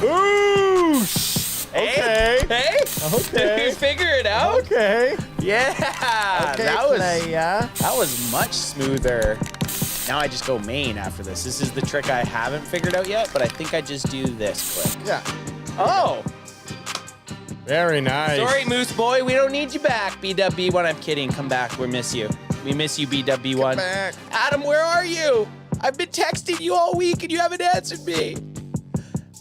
Whoosh! Okay. Hey? Okay. You figure it out? Okay. Yeah. Okay, That was much smoother. Now I just go main after this. This is the trick I haven't figured out yet, but I think I just do this quick. Yeah. Oh. Very nice. Sorry, Moose Boy. We don't need you back. BW1, I'm kidding. Come back. We miss you. We miss you, BW1. Come back. Adam, where are you? I've been texting you all week and you haven't answered me.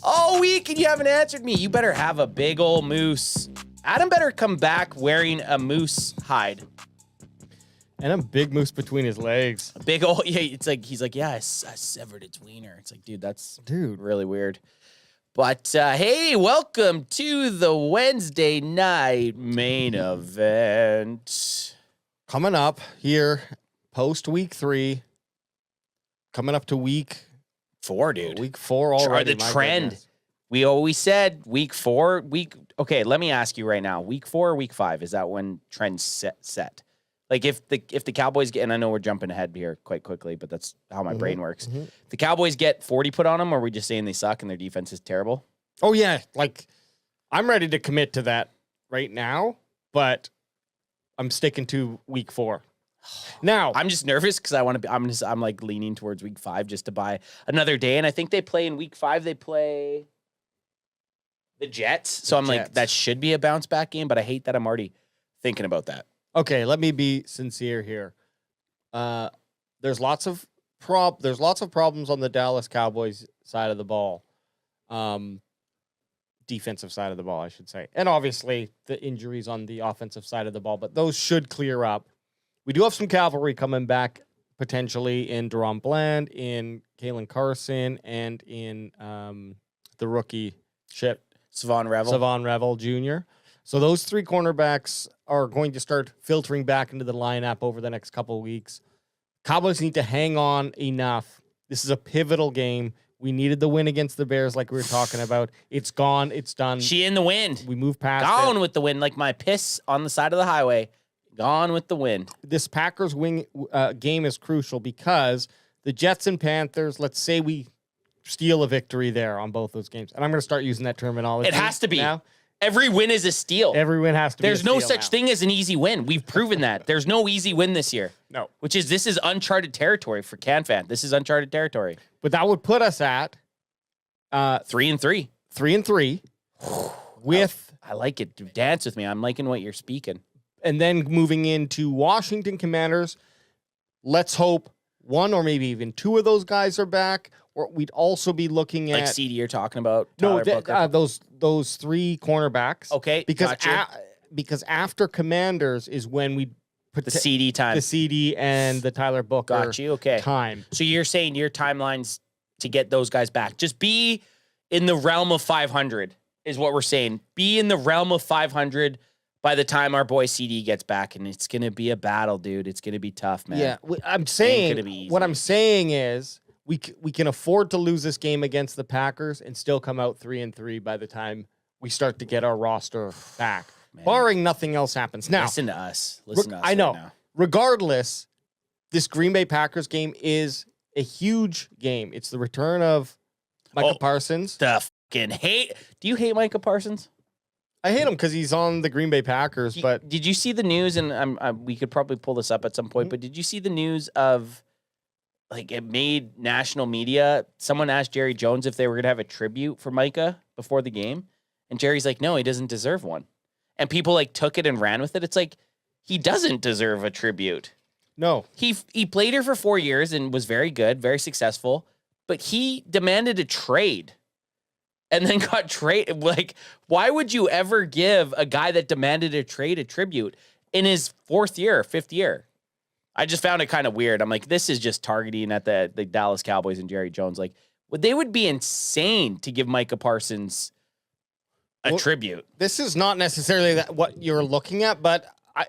All week and you haven't answered me. You better have a big old moose. Adam better come back wearing a moose hide. And a big moose between his legs. A big old, yeah, it's like, he's like, yeah, I severed its wiener. It's like, dude, that's really weird. But, hey, welcome to the Wednesday night main event. Coming up here, post week 3. Coming up to week 4, dude. Week 4 already. The trend. Goodness. We always said week 4, okay, let me ask you right now. Week 4 or week 5, is that when trends set? Like if the Cowboys get, and I know we're jumping ahead here quite quickly, but that's how my brain works. If the Cowboys get 40 put on them, or are we just saying they suck and their defense is terrible? Oh yeah, like I'm ready to commit to that right now, but I'm sticking to week 4. Now I'm just nervous because I want to be. I'm like leaning towards week 5 just to buy another day, and I think they play in week 5. They play the Jets, so I'm like that should be a bounce back game, but I hate that I'm already thinking about that. Okay, let me be sincere here. There's lots of problems on the Dallas Cowboys side of the ball. Defensive side of the ball, I should say. And obviously the injuries on the offensive side of the ball, but those should clear up. We do have some cavalry coming back potentially in Deron Bland, in Kalen Carson, and in the rookie Savon Revel Jr. So those 3 cornerbacks are going to start filtering back into the lineup over the next couple of weeks. Cowboys need to hang on enough. This is a pivotal game. We needed the win against the Bears like we were talking about. It's gone. It's done. She in the wind. We move past Gone with the wind, like my piss on the side of the highway. Gone with the wind. This Packers game is crucial because the Jets and Panthers, let's say we steal a victory there on both those games. And I'm going to start using that terminology. It has to be. Now. Every win is a steal. Every win has to be There's no such thing as an easy win. We've proven that. There's no easy win this year. No. This is uncharted territory for CanFan. This is uncharted territory. But that would put us at 3-3. 3-3 with I like it. Dance with me. I'm liking what you're speaking. And then moving into Washington Commanders, let's hope 1 or maybe even 2 of those guys are back. Or we'd also be looking at like CD you're talking about. Tyler those 3 cornerbacks. Okay, because after Commanders is when we put the CD time, the CD and the Tyler Booker. Got you. Okay. Time. So you're saying your timelines to get those guys back, just be in the realm of 500 is what we're saying. Be in the realm of 500 by the time our boy CD gets back, and it's gonna be a battle, dude. It's gonna be tough, man. Yeah, I'm saying what I'm saying is. We can afford to lose this game against the Packers and still come out 3-3 by the time we start to get our roster back, barring nothing else happens. Now, listen to us. I know. Right now. Regardless, this Green Bay Packers game is a huge game. It's the return of Micah Parsons. The fucking hate. Do you hate Micah Parsons? I hate him because he's on the Green Bay Packers. But did you see the news? And we could probably pull this up at some point. But did you see the news of? Like, it made national media. Someone asked Jerry Jones if they were going to have a tribute for Micah before the game. And Jerry's like, no, he doesn't deserve one. And people, like, took it and ran with it. It's like, he doesn't deserve a tribute. No. He played here for 4 years and was very good, very successful. But he demanded a trade. And then got traded. Like, why would you ever give a guy that demanded a trade a tribute in his 5th year? I just found it kind of weird. I'm like, this is just targeting at the Dallas Cowboys and Jerry Jones. Like, they would be insane to give Micah Parsons a tribute. This is not necessarily what you're looking at, but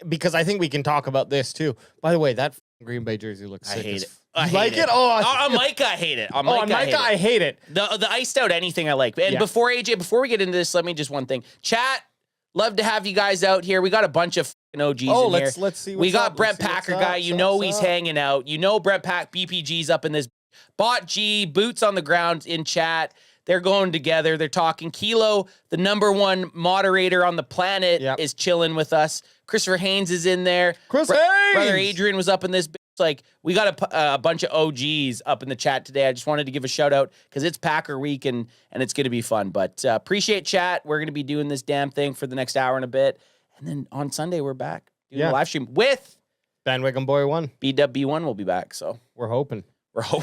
because I think we can talk about this too. By the way, that Green Bay jersey looks sick. I hate it. You like it? Oh, Micah, I hate it. I hate it. The iced out anything I like. And before we get into this, let me just one thing. Chat, love to have you guys out here. We got a bunch of OGs in here. Let's see. We got Brent Packer guy. He's hanging out. Brent Pack BPG's up in this. Bot G, boots on the ground in chat. They're going together. They're talking. Kilo, the #1 moderator on the planet, is chilling with us. Christopher Haynes is in there. Chris Haynes! Brother Adrian was up in this. Like, we got a bunch of OGs up in the chat today. I just wanted to give a shout out because it's Packer week and it's going to be fun. But appreciate chat. We're going to be doing this damn thing for the next hour and a bit. And then on Sunday, we're back doing a live stream with Bandwagon Boy 1. BWB1 will be back. So we're hoping.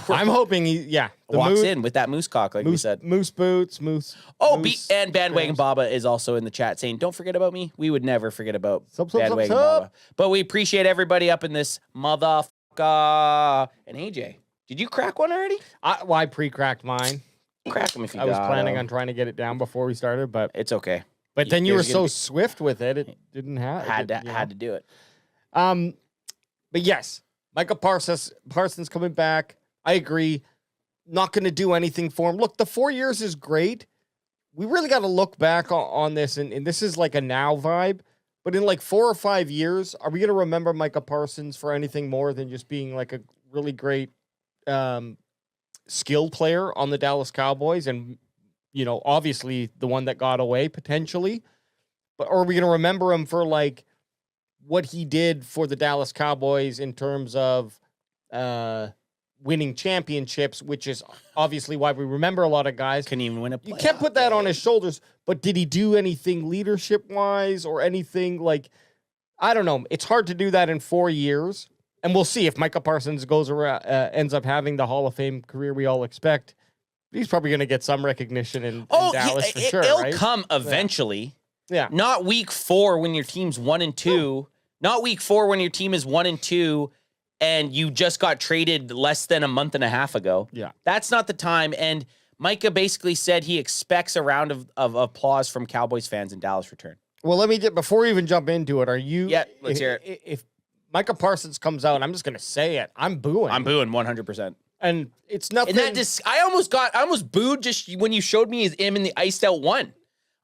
I'm hoping he, walks in with that moose cock, like we said. Moose boots, moose. Oh, and Bandwagon Baba is also in the chat saying, don't forget about me. We would never forget about Bandwagon Baba. But we appreciate everybody up in this motherfucker. And AJ, did you crack one already? I pre-cracked mine. Crack them if you I was planning on trying to get it down before we started, but it's okay. But then you were so swift with it, it didn't have. Had to do it. But yes, Micah Parsons coming back. I agree. Not going to do anything for him. Look, the 4 years is great. We really got to look back on this, and this is like a now vibe. But in like 4 or 5 years, are we going to remember Micah Parsons for anything more than just being like a really great skill player on the Dallas Cowboys? And, obviously the one that got away potentially. But are we going to remember him for like what he did for the Dallas Cowboys in terms of winning championships, which is obviously why we remember a lot of guys. Couldn't even win a playoff. You can't put that on his shoulders, but did he do anything leadership-wise or anything like, I don't know. It's hard to do that in 4 years, and we'll see if Micah Parsons goes around, ends up having the Hall of Fame career we all expect. He's probably going to get some recognition in Dallas for sure, it'll right? come eventually. Yeah. Not week 4 when your team's 1-2. Not week 4 when your team is 1-2 and you just got traded less than a month and a half ago. Yeah. That's not the time. And Micah basically said he expects a round of applause from Cowboys fans in Dallas return. Well, let me before we even jump into it, are you? Yeah, let's hear it. If Micah Parsons comes out, I'm just going to say it. I'm booing. I'm booing 100%. And it's nothing. And that I almost booed just when you showed me him in the iced out one.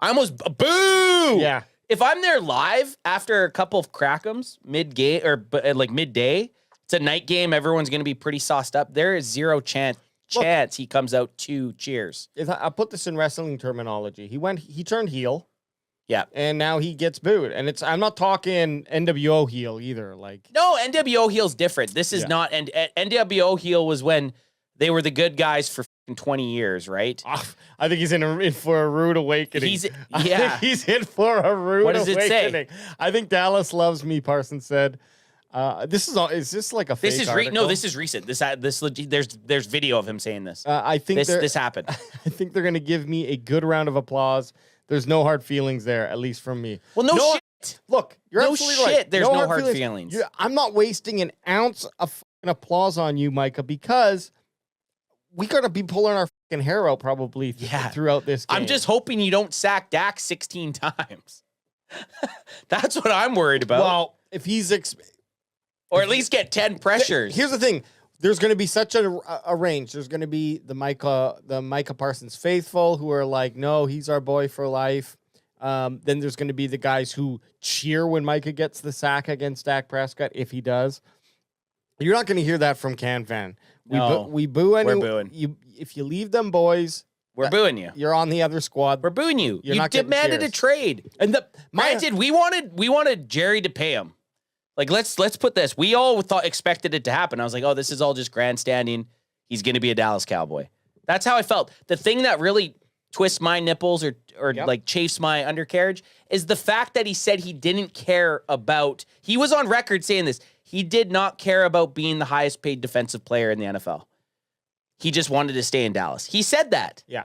I almost boo. Yeah. If I'm there live after a couple of crack'ems mid-game or like midday, it's a night game. Everyone's going to be pretty sauced up. There is zero chance he comes out to cheers. I put this in wrestling terminology. He turned heel. Yeah. And now he gets booed. And I'm not talking NWO heel either. Like, no, NWO heel's different. This is not, and NWO heel was when they were the good guys for 20 years, right? I think he's in for a rude awakening. I think he's in for a rude awakening. What does it say? I think Dallas loves me, Parsons said. Is this like a fake article? No, this is recent. There's video of him saying this. I think this happened. I think they're going to give me a good round of applause. There's no hard feelings there, at least from me. Well, no shit. Look, you're absolutely right. There's no hard feelings. I'm not wasting an ounce of fucking applause on you, Micah, because we got to be pulling our fucking hair out probably throughout this game. I'm just hoping you don't sack Dak 16 times. That's what I'm worried about. Well, if he's... or at least get 10 pressures. Here's the thing. There's going to be such a range. There's going to be the Micah Parsons faithful who are like, no, he's our boy for life. Then there's going to be the guys who cheer when Micah gets the sack against Dak Prescott, if he does. You're not going to hear that from Can Fan. We boo anyone. We're booing. If you leave them boys, we're booing you. You're on the other squad. We're booing you. You demanded a trade. And granted, we wanted Jerry to pay him. Like, let's put this. We all expected it to happen. I was like, oh, this is all just grandstanding. He's going to be a Dallas Cowboy. That's how I felt. The thing that really twists my nipples or like chafes my undercarriage is the fact that he said he didn't care about, he was on record saying this, he did not care about being the highest paid defensive player in the NFL. He just wanted to stay in Dallas. He said that. Yeah.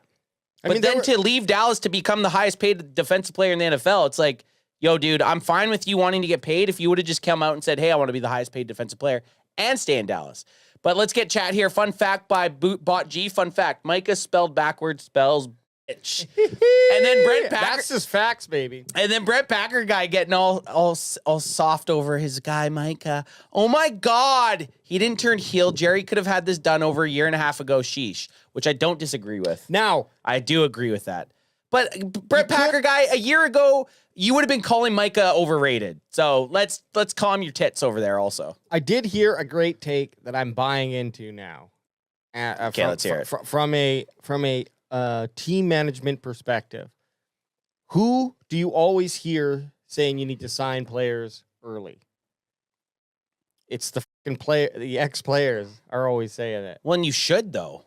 But then to leave Dallas to become the highest paid defensive player in the NFL, it's like, yo, dude, I'm fine with you wanting to get paid if you would have just come out and said, hey, I want to be the highest paid defensive player and stay in Dallas. But let's get chat here. Fun fact by Bot G. Fun fact. Micah spelled backwards spells bitch. And then Brent Packer. That's just facts, baby. And then Brent Packer guy getting all soft over his guy, Micah. Oh, my God. He didn't turn heel. Jerry could have had this done over a year and a half ago. Sheesh. Which I don't disagree with. Now. I do agree with that. But Brent Packer guy, a year ago, you would have been calling Micah overrated. So let's calm your tits over there also. I did hear a great take that I'm buying into now. Okay, let's hear it. From a team management perspective, who do you always hear saying you need to sign players early? It's the fucking the ex-players are always saying it. Well, and you should, though.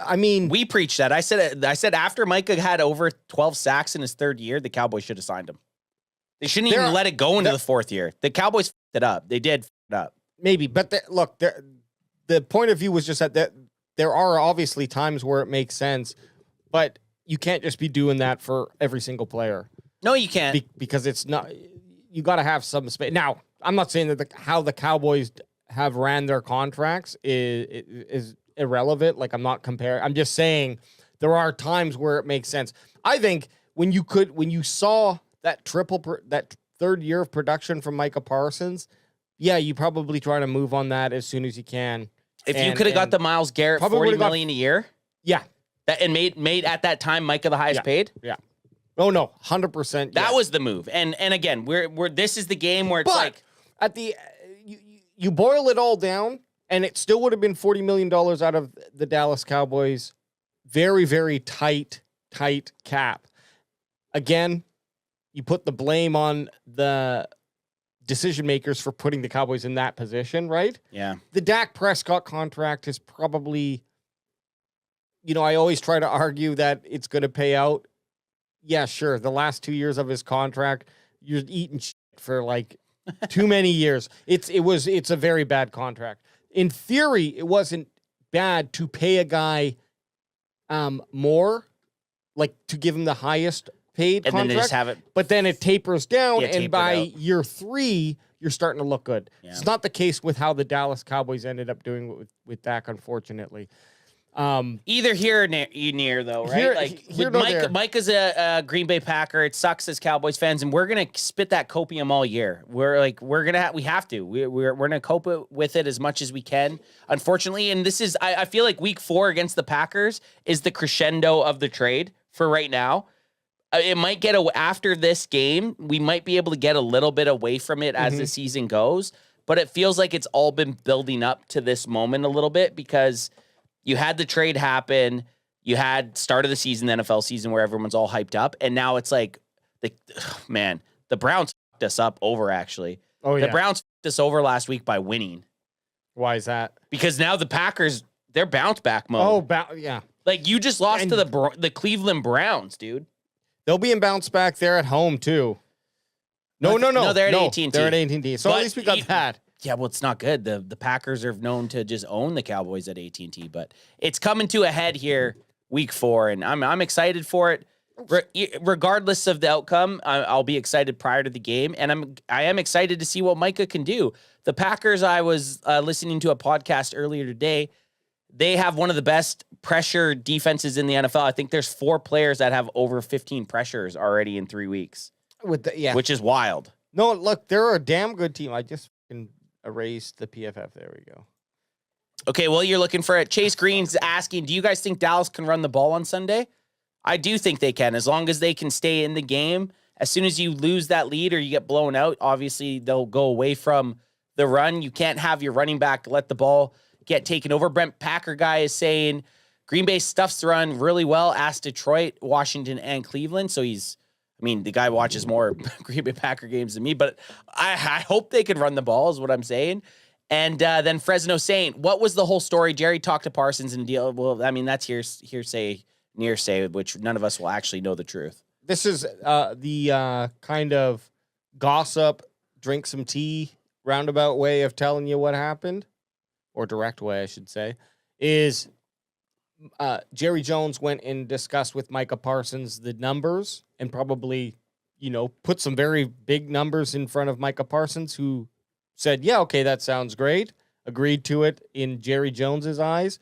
I mean, We preached that. I said after Micah had over 12 sacks in his third year, the Cowboys should have signed him. They shouldn't even let it go into the fourth year. The Cowboys fucked it up. They did fuck it up. maybe, but look, the point of view was just that there are obviously times where it makes sense, but you can't just be doing that for every single player. No, you can't. Because it's not, you got to have some space. Now, I'm not saying that how the Cowboys have ran their contracts is irrelevant. Like, I'm not comparing. I'm just saying there are times where it makes sense. I think when you saw that that third year of production from Micah Parsons, yeah, you probably try to move on that as soon as you can. If you could have got the Myles Garrett $40 million a year, yeah, and made at that time Micah the highest paid, yeah. Oh no, 100%. That was the move. And again, we're this is the game where it's like at the you boil it all down, and it still would have been $40 million out of the Dallas Cowboys. Very, very tight cap. Again, you put the blame on the decision makers for putting the Cowboys in that position, right? Yeah. The Dak Prescott contract is probably, I always try to argue that it's going to pay out. Yeah, sure. The last 2 years of his contract, you're eating shit for like too many years. It's a very bad contract. In theory, it wasn't bad to pay a guy more, like to give him the highest paid and contract, then they just have it. but then it tapers down, and tapered by out. year 3, you're starting to look good. Yeah. It's not the case with how the Dallas Cowboys ended up doing with Dak, unfortunately. Either here or near though, right? Micah's a Green Bay Packer. It sucks as Cowboys fans, and we're gonna spit that copium all year. We have to. We're gonna cope with it as much as we can. Unfortunately, and this is I feel like week 4 against the Packers is the crescendo of the trade for right now. It might get after this game, we might be able to get a little bit away from it as the season goes, but it feels like it's all been building up to this moment a little bit because you had the trade happen, you had start of the season, the NFL season where everyone's all hyped up, and now it's like, the Browns fucked us up over actually. Oh yeah. The Browns fucked us over last week by winning. Why is that? Because now the Packers, they're bounce back mode. Yeah. Like you just lost to the Cleveland Browns, dude. They'll be in bounce back there at home too. No, they're at AT&T. They're at AT&T. So at least we got that. Yeah, well, it's not good. The Packers are known to just own the Cowboys at AT&T, but it's coming to a head here, week 4, and I'm excited for it. Regardless of the outcome, I'll be excited prior to the game, and I am excited to see what Micah can do. The Packers, I was listening to a podcast earlier today. They have one of the best pressure defenses in the NFL. I think there's 4 players that have over 15 pressures already in 3 weeks. Which is wild. No, look, they're a damn good team. I just erased the PFF. There we go. Okay, well, you're looking for it. Chase Green's asking, do you guys think Dallas can run the ball on Sunday? I do think they can, as long as they can stay in the game. As soon as you lose that lead or you get blown out, obviously they'll go away from the run. You can't have your running back let the ball get taken over. Brent Packer guy is saying Green Bay stuffs the run really well. Asked Detroit, Washington, and Cleveland. So the guy watches more Green Bay Packer games than me, but I hope they can run the ball is what I'm saying. And then Fresno saying, what was the whole story? Jerry talked to Parsons and deal. Well, that's hearsay, which none of us will actually know the truth. This is the kind of gossip, drink some tea, roundabout way of telling you what happened. Or direct way, I should say, is Jerry Jones went and discussed with Micah Parsons the numbers and probably, put some very big numbers in front of Micah Parsons, who said, yeah, okay, that sounds great, agreed to it in Jerry Jones's eyes,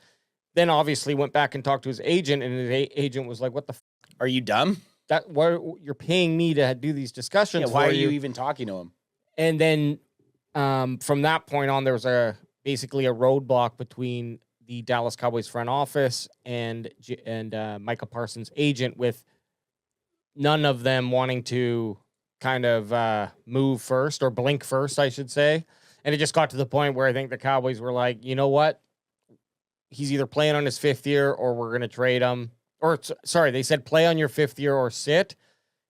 then obviously went back and talked to his agent, and his agent was like, what the f***? Are you dumb? You're paying me to do these discussions. Yeah, why are you even talking to him? And then from that point on, there was basically a roadblock between the Dallas Cowboys front office and Micah Parsons' agent, with none of them wanting to kind of move first or blink first, I should say. And it just got to the point where I think the Cowboys were like, you know what? He's either playing on his 5th year or we're going to trade him. sorry, they said play on your 5th year or sit,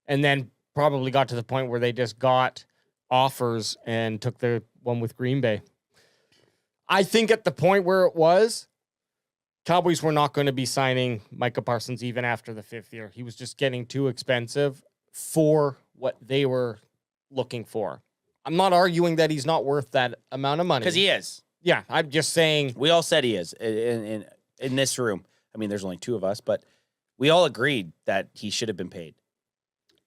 and then probably got to the point where they just got offers and took the one with Green Bay. I think at the point where it was, Cowboys were not going to be signing Micah Parsons even after the 5th year. He was just getting too expensive for what they were looking for. I'm not arguing that he's not worth that amount of money. Because he is. Yeah, I'm just saying. We all said he is in this room. I mean, there's only 2 of us, but we all agreed that he should have been paid.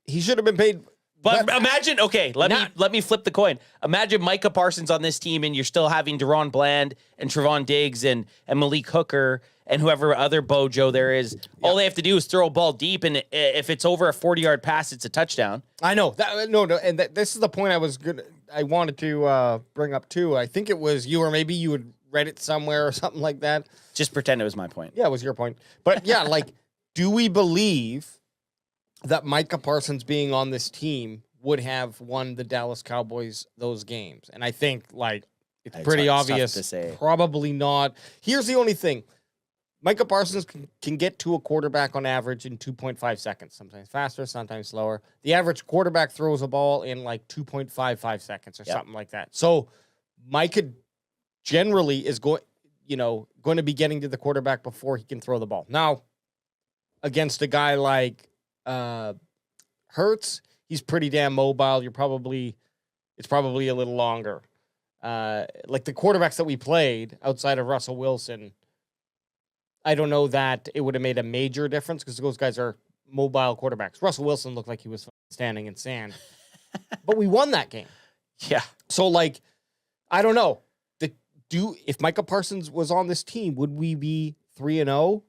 He should have been paid. But imagine, okay, let me flip the coin. Imagine Micah Parsons on this team, and you're still having Deron Bland and Trevon Diggs and Malik Hooker and whoever other Bojo there is. Yeah. All they have to do is throw a ball deep, and if it's over a 40-yard pass, it's a touchdown. I know that. No, and this is the point I wanted to bring up too. I think it was you, or maybe you had read it somewhere or something like that. Just pretend it was my point. Yeah, it was your point. But yeah, like, do we believe that Micah Parsons being on this team would have won the Dallas Cowboys those games? And I think, like, it's pretty obvious. To say. Probably not. Here's the only thing. Micah Parsons can get to a quarterback on average in 2.5 seconds, sometimes faster, sometimes slower. The average quarterback throws a ball in like 2.55 seconds or something like that. So Micah generally is going to be getting to the quarterback before he can throw the ball. Now, against a guy like Hurts, he's pretty damn mobile. It's probably a little longer. Like the quarterbacks that we played outside of Russell Wilson, I don't know that it would have made a major difference because those guys are mobile quarterbacks. Russell Wilson looked like he was standing in sand, but we won that game. Yeah. So, like, I don't know. If Micah Parsons was on this team, would we be 3-0?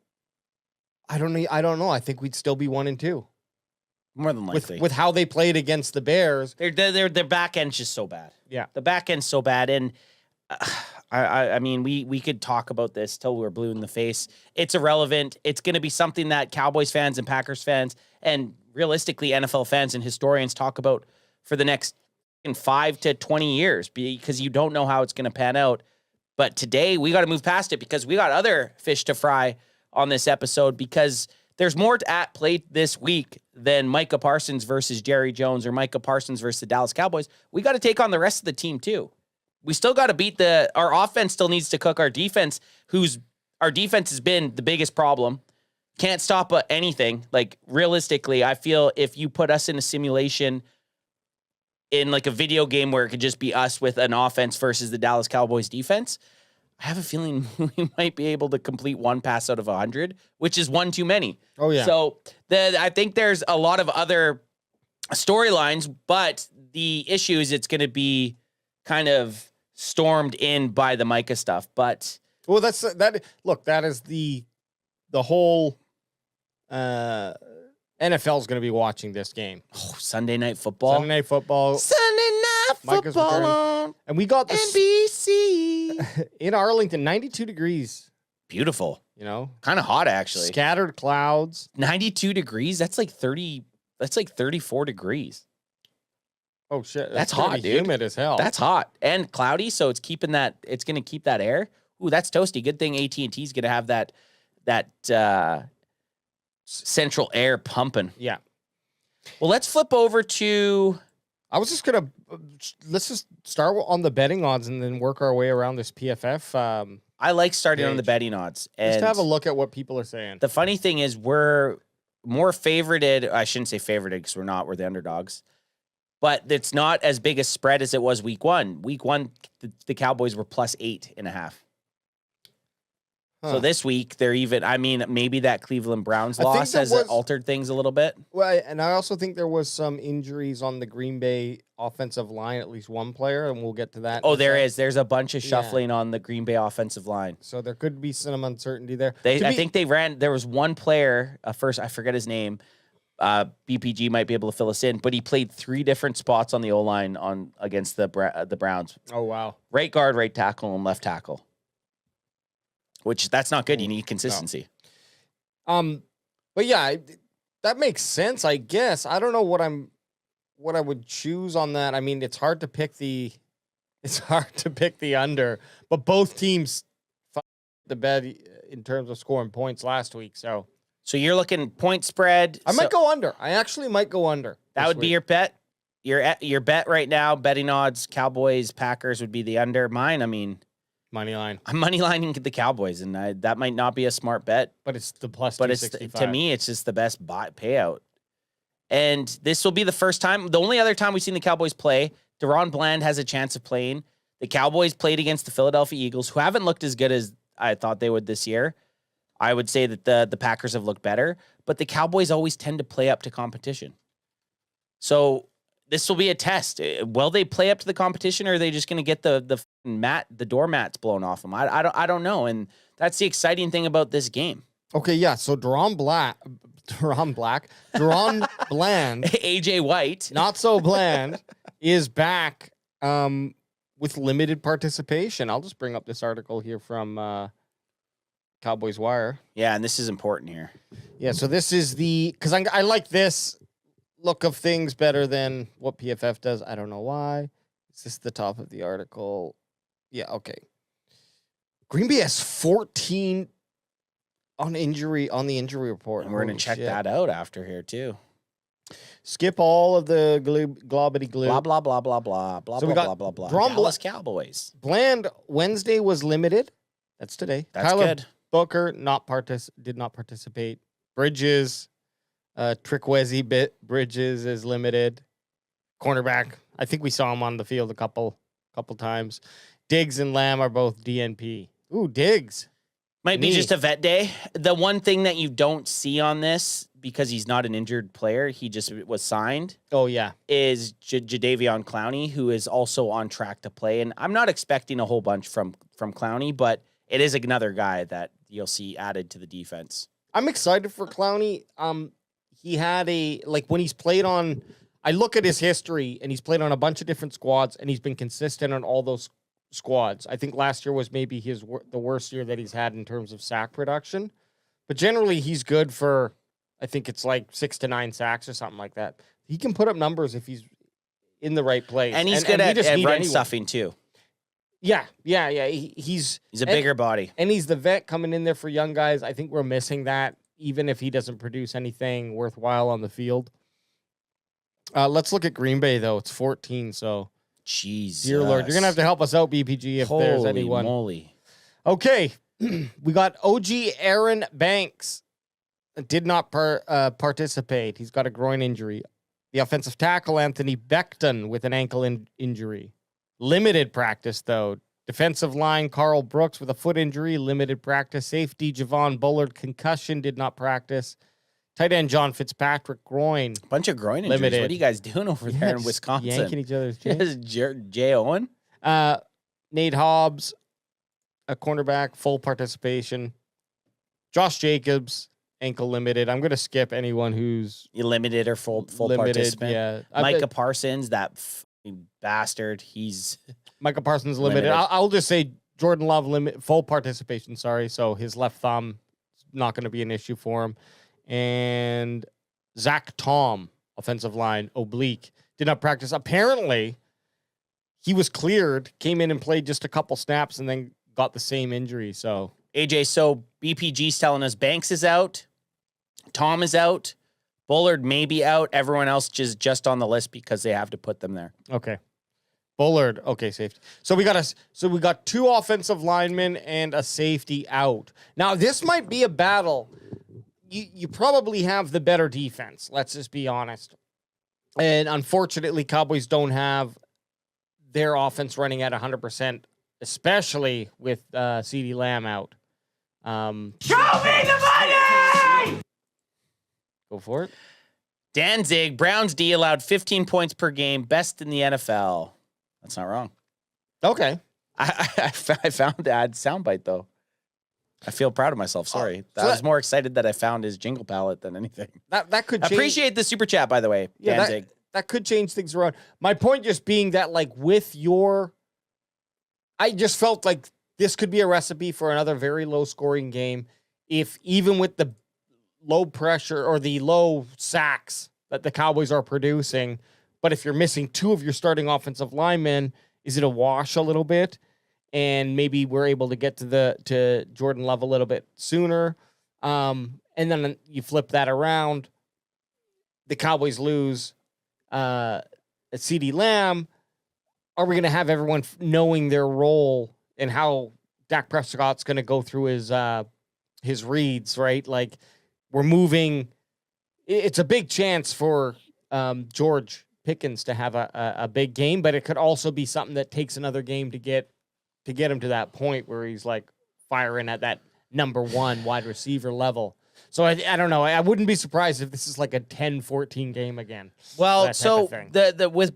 I don't know. I think we'd still be 1-2. More than likely. With how they played against the Bears. Their back end's just so bad. Yeah. The back end's so bad. And I mean, we could talk about this till we're blue in the face. It's irrelevant. It's going to be something that Cowboys fans and Packers fans and realistically NFL fans and historians talk about for the next 5 to 20 years because you don't know how it's going to pan out. But today we got to move past it because we got other fish to fry on this episode because there's more at play this week than Micah Parsons versus Jerry Jones or Micah Parsons versus the Dallas Cowboys. We got to take on the rest of the team too. We still got to beat our offense still needs to cook our defense, our defense has been the biggest problem. Can't stop anything. Like realistically, I feel if you put us in a simulation in like a video game where it could just be us with an offense versus the Dallas Cowboys defense, I have a feeling we might be able to complete 1 pass out of 100, which is 1 too many. Oh, yeah. So I think there's a lot of other storylines, but the issue is it's going to be kind of stormed in by the Micah stuff. But well, that is the whole NFL is going to be watching this game. Oh, Sunday Night Football. Sunday Night Football. Micah's Football returning. And we got this NBC in Arlington, 92 degrees. Beautiful. Kind of hot actually. Scattered clouds. 92 degrees. That's like 34 degrees. Oh shit. That's hot, dude. Humid as hell. That's hot and cloudy, so it's going to keep that air. Ooh, that's toasty. Good thing AT&T is going to have that central air pumping. Yeah. Well, let's flip over to let's just start on the betting odds and then work our way around this PFF. I like starting on the betting odds. And just have a look at what people are saying. The funny thing is we're more favorited. I shouldn't say favorited because we're not. We're the underdogs. But it's not as big a spread as it was week 1. Week 1, the Cowboys were plus 8.5. So this week, they're even, maybe that Cleveland Browns loss has altered things a little bit. Well, and I also think there was some injuries on the Green Bay offensive line, at least one player, and we'll get to that. Oh, there is. There's a bunch of shuffling on the Green Bay offensive line. So there could be some uncertainty there. I think there was one player, first, I forget his name. BPG might be able to fill us in, but he played 3 different spots on the O-line against the Browns. Oh, wow. Right guard, right tackle, and left tackle. Which that's not good. You need consistency. No. But yeah, that makes sense, I guess. I don't know what I would choose on that. I mean, it's hard to pick the under, but both teams the bet in terms of scoring points last week. So So you're looking point spread. I might go under. I actually might go under. That would be your bet. Your bet right now, betting odds, Cowboys, Packers would be the under. Mine, I mean, money line. I'm money lining the Cowboys, and that might not be a smart bet. But it's the plus But it's 265. to me, it's just the best payout. And this will be the first time. The only other time we've seen the Cowboys play, Deron Bland has a chance of playing. The Cowboys played against the Philadelphia Eagles, who haven't looked as good as I thought they would this year. I would say that the Packers have looked better, but the Cowboys always tend to play up to competition. So this will be a test. Will they play up to the competition, or are they just going to get the doormats blown off them? I don't know, and that's the exciting thing about this game. Okay, yeah. So Deron Bland, AJ White, not so bland, is back with limited participation. I'll just bring up this article here from Cowboys Wire. Yeah, and this is important here. Yeah, so this is because I like this look of things better than what PFF does. I don't know why. Is this the top of the article? Yeah, okay. Green Bay has 14 on the injury report. And we're going to check that out after here, too. Skip all of the globbity glue. Blah, blah, blah, blah, blah, blah, So we blah, got blah, blah, blah. Deron Dallas Cowboys. Bland, Wednesday was limited. That's today. That's Tyler good. Booker did not participate. Bridges, Trikwezi Bridges is limited. Cornerback, I think we saw him on the field a couple times. Diggs and Lamb are both DNP. Ooh, Diggs. Might be just a vet day. The one thing that you don't see on this, because he's not an injured player, he just was signed. Oh, yeah. Is Jadeveon Clowney, who is also on track to play. And I'm not expecting a whole bunch from Clowney, but it is another guy that you'll see added to the defense. I'm excited for Clowney. He had when he's played on, I look at his history, and he's played on a bunch of different squads, and he's been consistent on all those squads. I think last year was maybe the worst year that he's had in terms of sack production. But generally, he's good for, I think it's like 6 to 9 sacks or something like that. He can put up numbers if he's in the right place. And he's good at run stuffing, too. Yeah. He's a bigger body. And he's the vet coming in there for young guys. I think we're missing that, even if he doesn't produce anything worthwhile on the field. Let's look at Green Bay, though. It's 14, so... Jesus. Dear Lord, you're going to have to help us out, BPG, if there's anyone. Holy moly. Okay. We got OG Aaron Banks. Did not participate. He's got a groin injury. The offensive tackle, Anthony Becton, with an ankle injury. Limited practice, though. Defensive line, Carl Brooks with a foot injury. Limited practice. Safety, Javon Bullard, concussion, did not practice. Tight end, John Fitzpatrick, groin. Bunch of groin injuries. Limited. What are you guys doing over there in Wisconsin? Yanking each other's chains. Jay Owen? Nate Hobbs, a cornerback, full participation. Josh Jacobs, ankle limited. I'm going to skip anyone who's limited or full limited, participant. Yeah. Micah Parsons, that bastard. He's Micah Parsons limited. I'll just say Jordan Love full participation. Sorry, so his left thumb is not going to be an issue for him. And Zach Tom, offensive line, oblique, did not practice. Apparently, he was cleared, came in and played just a couple snaps, and then got the same injury. So AJ, so BPG's telling us Banks is out, Tom is out, Bullard may be out. Everyone else just on the list because they have to put them there. Okay. Bullard, okay, safety. So we got 2 offensive linemen and a safety out. Now this might be a battle. You probably have the better defense. Let's just be honest. And unfortunately, Cowboys don't have their offense running at 100%, especially with CeeDee Lamb out. Show me the money! Go for it. Danzig, Browns D allowed 15 points per game, best in the NFL. That's not wrong. Okay. I found the ad soundbite, though. I feel proud of myself. Sorry. I was more excited that I found his jingle palette than anything. That could change. Appreciate the super chat, by the way, Danzig. That could change things around. My point just being that, like, I just felt like this could be a recipe for another very low-scoring game if even with the low pressure or the low sacks that the Cowboys are producing, but if you're missing 2 of your starting offensive linemen, is it a wash a little bit? And maybe we're able to get to Jordan Love a little bit sooner. And then you flip that around. The Cowboys lose CeeDee Lamb. Are we going to have everyone knowing their role and how Dak Prescott's going to go through his reads, right? Like, we're moving. It's a big chance for George Pickens to have a big game, but it could also be something that takes another game to get him to that point where he's like firing at that number one wide receiver level. So I don't know. I wouldn't be surprised if this is like a 10-14 game again. Well, so the with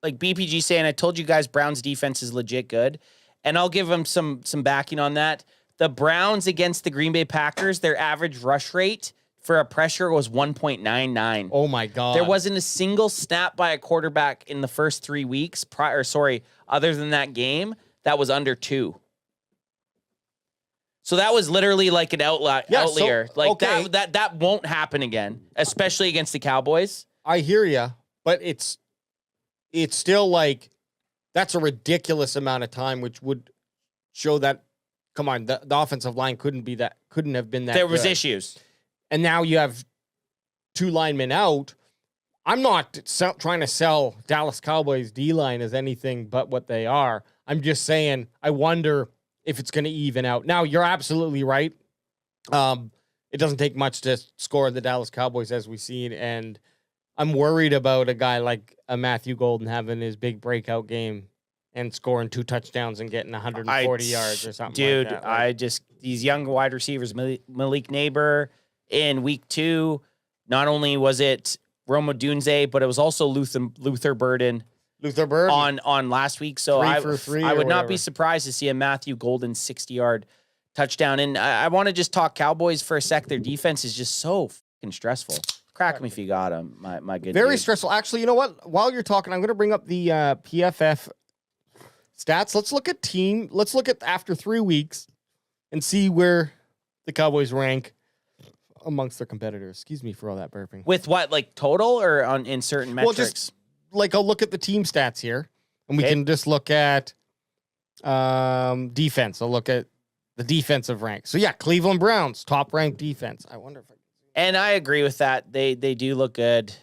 like BPG saying, I told you guys Browns defense is legit good, and I'll give them some backing on that. The Browns against the Green Bay Packers, their average rush rate for a pressure was 1.99. Oh my God. There wasn't a single snap by a quarterback in the first 3 weeks other than that game that was under 2. So that was literally like an outlier. That won't happen again, especially against the Cowboys. I hear you, but it's still like that's a ridiculous amount of time, which would show that, come on, the offensive line couldn't have been that There was good. issues. And now you have 2 linemen out. I'm not trying to sell Dallas Cowboys D-line as anything but what they are. I'm just saying, I wonder if it's going to even out. Now, you're absolutely right. It doesn't take much to score the Dallas Cowboys, as we've seen, and I'm worried about a guy like Matthew Golden having his big breakout game and scoring 2 touchdowns and getting 140 yards or something dude, like that. These young wide receivers, Malik Neighbor in week 2, not only was it Roma Dunze, but it was also Luther Burden. Luther Bird on last week. So 3 for 3 I would not whatever. be surprised to see a Matthew Golden 60-yard touchdown. And I want to just talk Cowboys for a sec. Their defense is just so fucking stressful. Crack me if you got him, my good Very dude. stressful. Actually, you know what? While you're talking, I'm going to bring up the PFF stats. Let's look at after 3 weeks and see where the Cowboys rank amongst their competitors. Excuse me for all that burping. With what, like total or in certain metrics? Well, just like I'll look at the team stats here, and we Okay. can just look at defense. I'll look at the defensive rank. So yeah, Cleveland Browns, top ranked defense. I wonder if I can. And I agree with that. They do look good.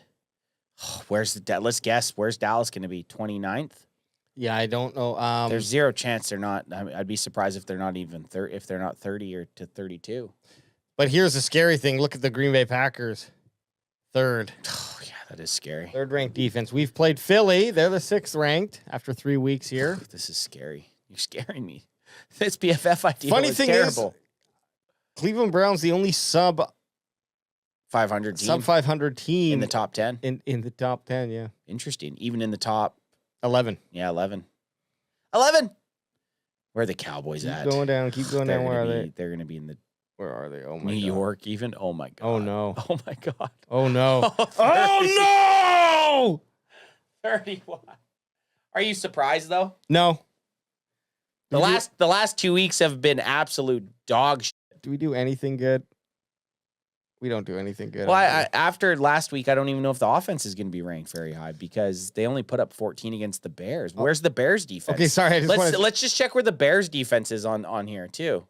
Let's guess. Where's Dallas going to be? 29th? Yeah, I don't know. There's zero chance they're not. I'd be surprised if they're not even if they're not 30 or to 32. But here's the scary thing. Look at the Green Bay Packers. 3rd. Oh, yeah, that is scary. 3rd ranked defense. We've played Philly. They're the 6th ranked after 3 weeks here. This is scary. You're scaring me. This PFF idea Funny was thing terrible. is, Cleveland Browns, the only sub 500 team sub 500 team in the top 10. in the top 10. Yeah, Interesting. Even in the top, 11. yeah, 11. 11. Where are the Cowboys Keep at? going down. Keep going down. Where are they? They're going to be in the Where are they? Oh my New God. York even. Oh my god. Oh no. Oh my god. Oh no. Oh, Oh 31. Are you surprised though? no. The last 2 weeks have been absolute dog shit. Do we do anything good? We don't do anything good. Well, after last week, I don't even know if the offense is going to be ranked very high because they only put up 14 against the Bears. Where's the Bears defense? Okay, sorry. I just wanted to- Let's just check where the Bears defense is on here too.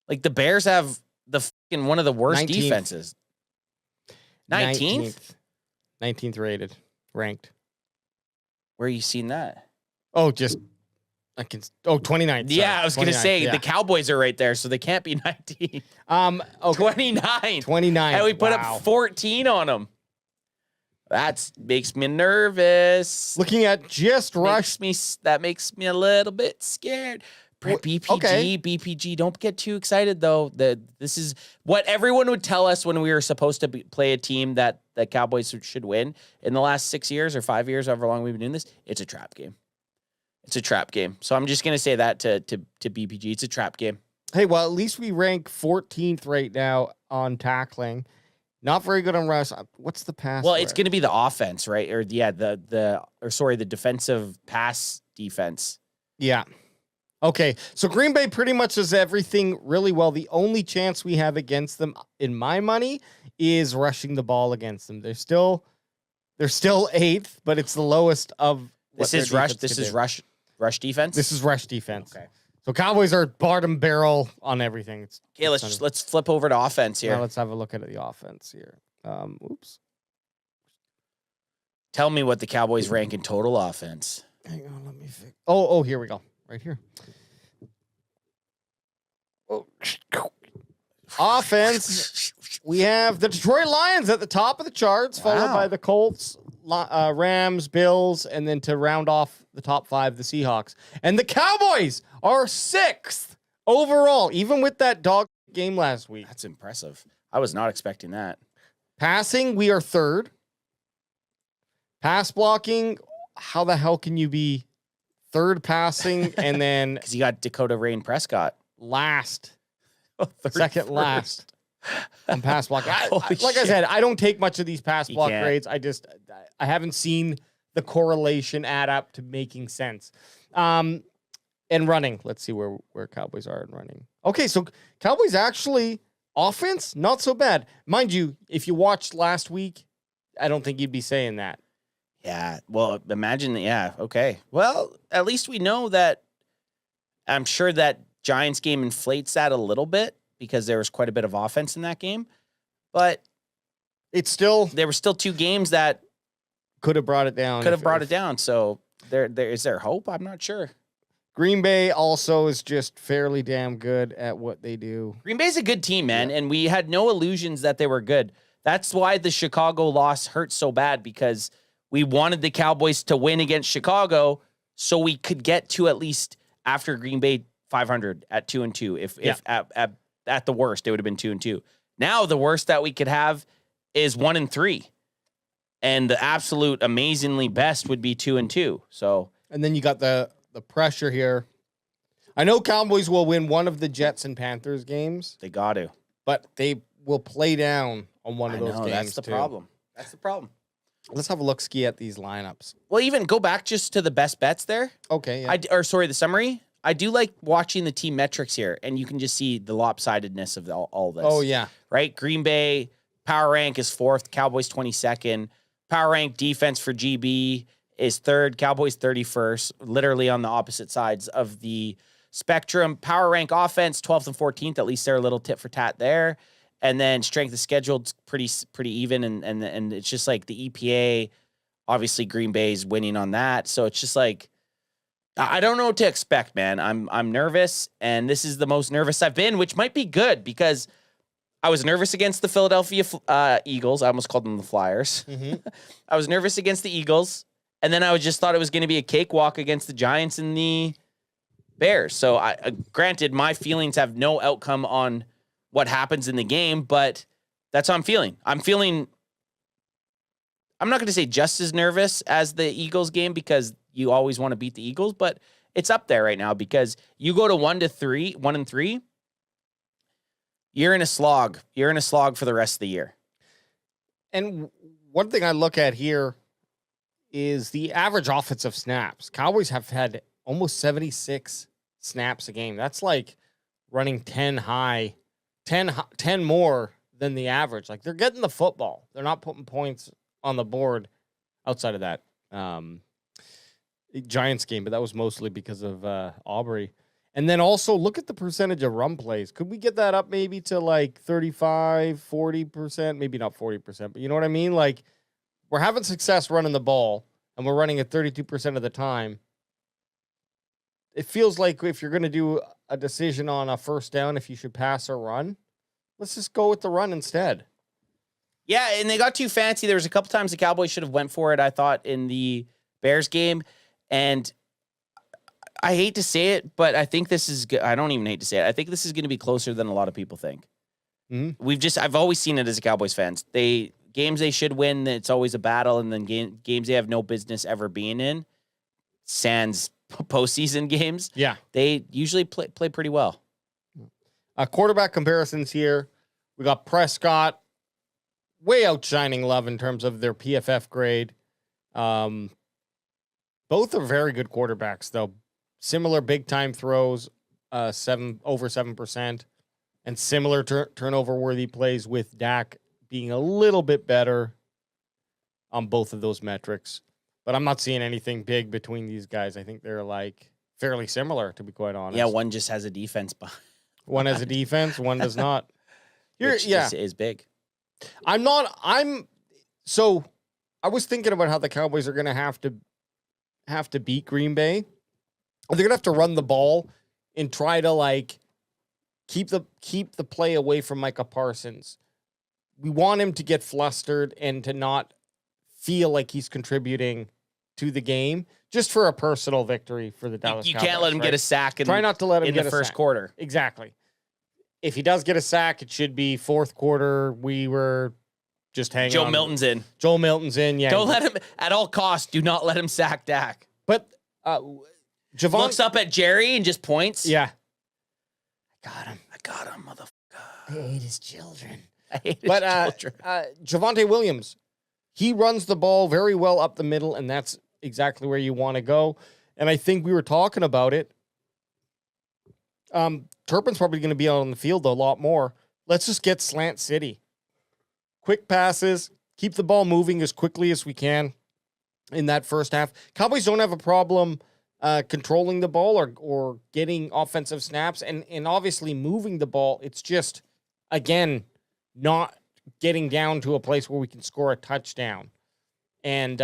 Like the Bears have the fucking one of the worst 19th. defenses. 19th? 19th ranked. Where are you seeing that? Oh, just I can. Oh, 29th. Yeah, I was going to 29th, say yeah. the Cowboys are right there, so they can't be 19. Okay. 29. 29. And we put Wow. up 14 on them. That makes me nervous. Looking at just rush. That makes me a little bit scared. BPG, okay. BPG. Don't get too excited though. This is what everyone would tell us when we were supposed to play a team that the Cowboys should win in the last 6 years or 5 years, however long we've been doing this. It's a trap game. It's a trap game. So I'm just gonna say that to BPG. It's a trap game. Hey, well, at least we rank 14th right now on tackling. Not very good on rush. What's the pass? Well, it's gonna be the offense, right? Or yeah, the defensive pass defense. Yeah. Okay, so Green Bay pretty much does everything really well. The only chance we have against them, in my money, is rushing the ball against them. They're still 8th, but it's the lowest of. This is rush defense. This is rush defense. Okay. So Cowboys are bottom barrel on everything. Okay, let's flip over to offense here. Now let's have a look at the offense here. Oops. Tell me what the Cowboys rank in total offense. Hang on, let me fix. Oh, here we go. Right here. Oh. Offense. We have the Detroit Lions at the top of the charts, followed by the Colts, Rams, Bills, and then to round off the top 5, the Seahawks. And the Cowboys are 6th overall, even with that dog game last week. That's impressive. I was not expecting that. Passing, we are 3rd. Pass blocking, how the hell can you be 3rd passing and then because you got Dakota Rain Prescott last, third, 2nd last on pass block. Holy I shit. said, I don't take much of these pass block can't. grades. I haven't seen the correlation add up to making sense. And running, let's see where Cowboys are in running. Okay, so Cowboys actually offense not so bad, mind you. If you watched last week, I don't think you'd be saying that. Yeah, well, imagine, yeah, okay. Well, at least we know that I'm sure that Giants game inflates that a little bit because there was quite a bit of offense in that game. But there were still 2 games that could have brought it down. So there is there hope? I'm not sure. Green Bay also is just fairly damn good at what they do. Green Bay's a good team, man, and we had no illusions that they were good. That's why the Chicago loss hurt so bad, because we wanted the Cowboys to win against Chicago so we could get to at least after Green Bay 500 at 2-2. If at the worst, it would have been 2-2. Now the worst that we could have is 1-3. And the absolute amazingly best would be 2-2. So, and then you got the pressure here. I know Cowboys will win one of the Jets and Panthers games. They got to. But they will play down on one of those games. That's the problem. That's the problem. Let's have a look-ski at these lineups. Well, even go back just to the best bets there. Okay. Yeah. The summary. I do like watching the team metrics here, and you can just see the lopsidedness of all this. Oh, yeah. Right? Green Bay, power rank is 4th, Cowboys 22nd. Power rank defense for GB is 3rd, Cowboys 31st, literally on the opposite sides of the spectrum. Power rank offense, 12th and 14th. At least they're a little tit for tat there. And then strength of schedule, pretty even, and it's just like the EPA. Obviously, Green Bay's winning on that, so it's just like I don't know what to expect, man. I'm nervous, and this is the most nervous I've been, which might be good because I was nervous against the Philadelphia Eagles. I almost called them the Flyers. Mm-hmm. I was nervous against the Eagles, and then I just thought it was going to be a cakewalk against the Giants and the Bears. So, granted, my feelings have no outcome on what happens in the game, but that's how I'm feeling. I'm not going to say just as nervous as the Eagles game because you always want to beat the Eagles, but it's up there right now because you go to 1-3, you're in a slog. You're in a slog for the rest of the year. And one thing I look at here is the average offensive snaps. Cowboys have had almost 76 snaps a game. That's like running 10 more than the average. Like, they're getting the football. They're not putting points on the board outside of that Giants game, but that was mostly because of Aubrey. And then also look at the percentage of run plays. Could we get that up maybe to like 35, 40%? Maybe not 40%, but you know what I mean? Like, we're having success running the ball, and we're running it 32% of the time. It feels like if you're going to do a decision on a first down, if you should pass or run, let's just go with the run instead. Yeah, and they got too fancy. There was a couple times the Cowboys should have went for it, I thought, in the Bears game. And I hate to say it, but I think this is I don't even hate to say it. I think this is going to be closer than a lot of people think. Mm-hmm. I've always seen it as a Cowboys fans. Games they should win, it's always a battle, and then games they have no business ever being in, sans postseason games. Yeah. They usually play pretty well. Quarterback comparisons here. We got Prescott way outshining Love in terms of their PFF grade. Both are very good quarterbacks, though. Similar big-time throws, over 7%, and similar turnover-worthy plays with Dak being a little bit better on both of those metrics. But I'm not seeing anything big between these guys. I think they're like fairly similar, to be quite honest. Yeah, one just has a defense behind. One has a defense, one does not. Which is big. So I was thinking about how the Cowboys are going to have to beat Green Bay. They're going to have to run the ball and try to like keep the play away from Micah Parsons. We want him to get flustered and to not feel like he's contributing to the game, just for a personal victory for the Dallas Cowboys. You can't let him get a sack. Try not to let him in get the a first sack. quarter. Exactly. If he does get a sack, it should be fourth quarter. We were just hanging Joe on. Milton's in. Joe Milton's in, yeah. Don't let him, at all costs, do not let him sack Dak. But Javon Looks up at Jerry and just points. Yeah. I got him, motherfucker. I hate his children. I hate his But children. Javonte Williams, he runs the ball very well up the middle, and that's exactly where you want to go. And I think we were talking about it. Turpin's probably going to be out on the field a lot more. Let's just get slant city. Quick passes, keep the ball moving as quickly as we can in that first half. Cowboys don't have a problem controlling the ball or getting offensive snaps and obviously moving the ball. It's just, again, not getting down to a place where we can score a touchdown and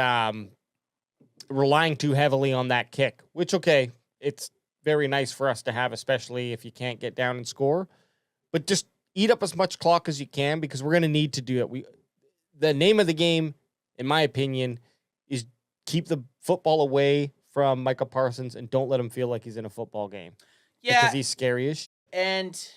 relying too heavily on that kick, which, okay, it's very nice for us to have, especially if you can't get down and score. But just eat up as much clock as you can because we're going to need to do it. The name of the game, in my opinion, is keep the football away from Micah Parsons and don't let him feel like he's in a football game. Yeah. Because he's scary as shit. And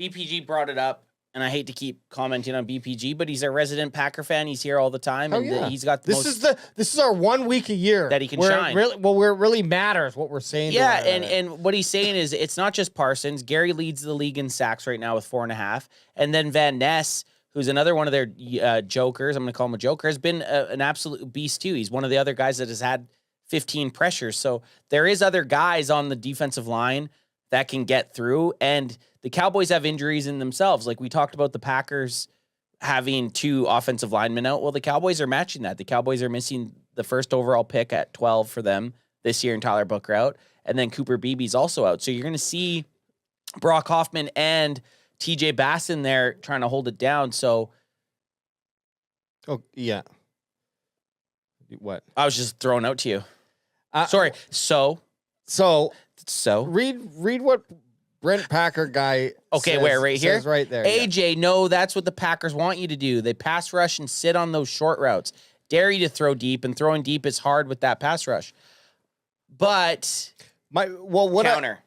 BPG brought it up, and I hate to keep commenting on BPG, but he's a resident Packer fan. He's here all the time, Oh, and yeah. he's got the most. This is our 1 week a year That he can where shine. where it really matters what we're saying. Yeah, and what he's saying is it's not just Parsons. Gary leads the league in sacks right now with 4.5, and then Van Ness, who's another one of their jokers, I'm going to call him a joker, has been an absolute beast too. He's one of the other guys that has had 15 pressures. So there is other guys on the defensive line that can get through, and the Cowboys have injuries in themselves. Like we talked about the Packers having 2 offensive linemen out. Well, the Cowboys are matching that. The Cowboys are missing the first overall pick at 12 for them this year, and Tyler Booker out, and then Cooper Beebe's also out. So you're going to see Brock Hoffman and TJ Bass in there trying to hold it down. So Oh, yeah. What? I was just throwing out to you. Sorry. So Read what Brent Packer guy Okay, says, where? Right here? says right there. yeah. AJ, no, that's what the Packers want you to do. They pass rush and sit on those short routes. Dare you to throw deep, and throwing deep is hard with that pass rush. But counter.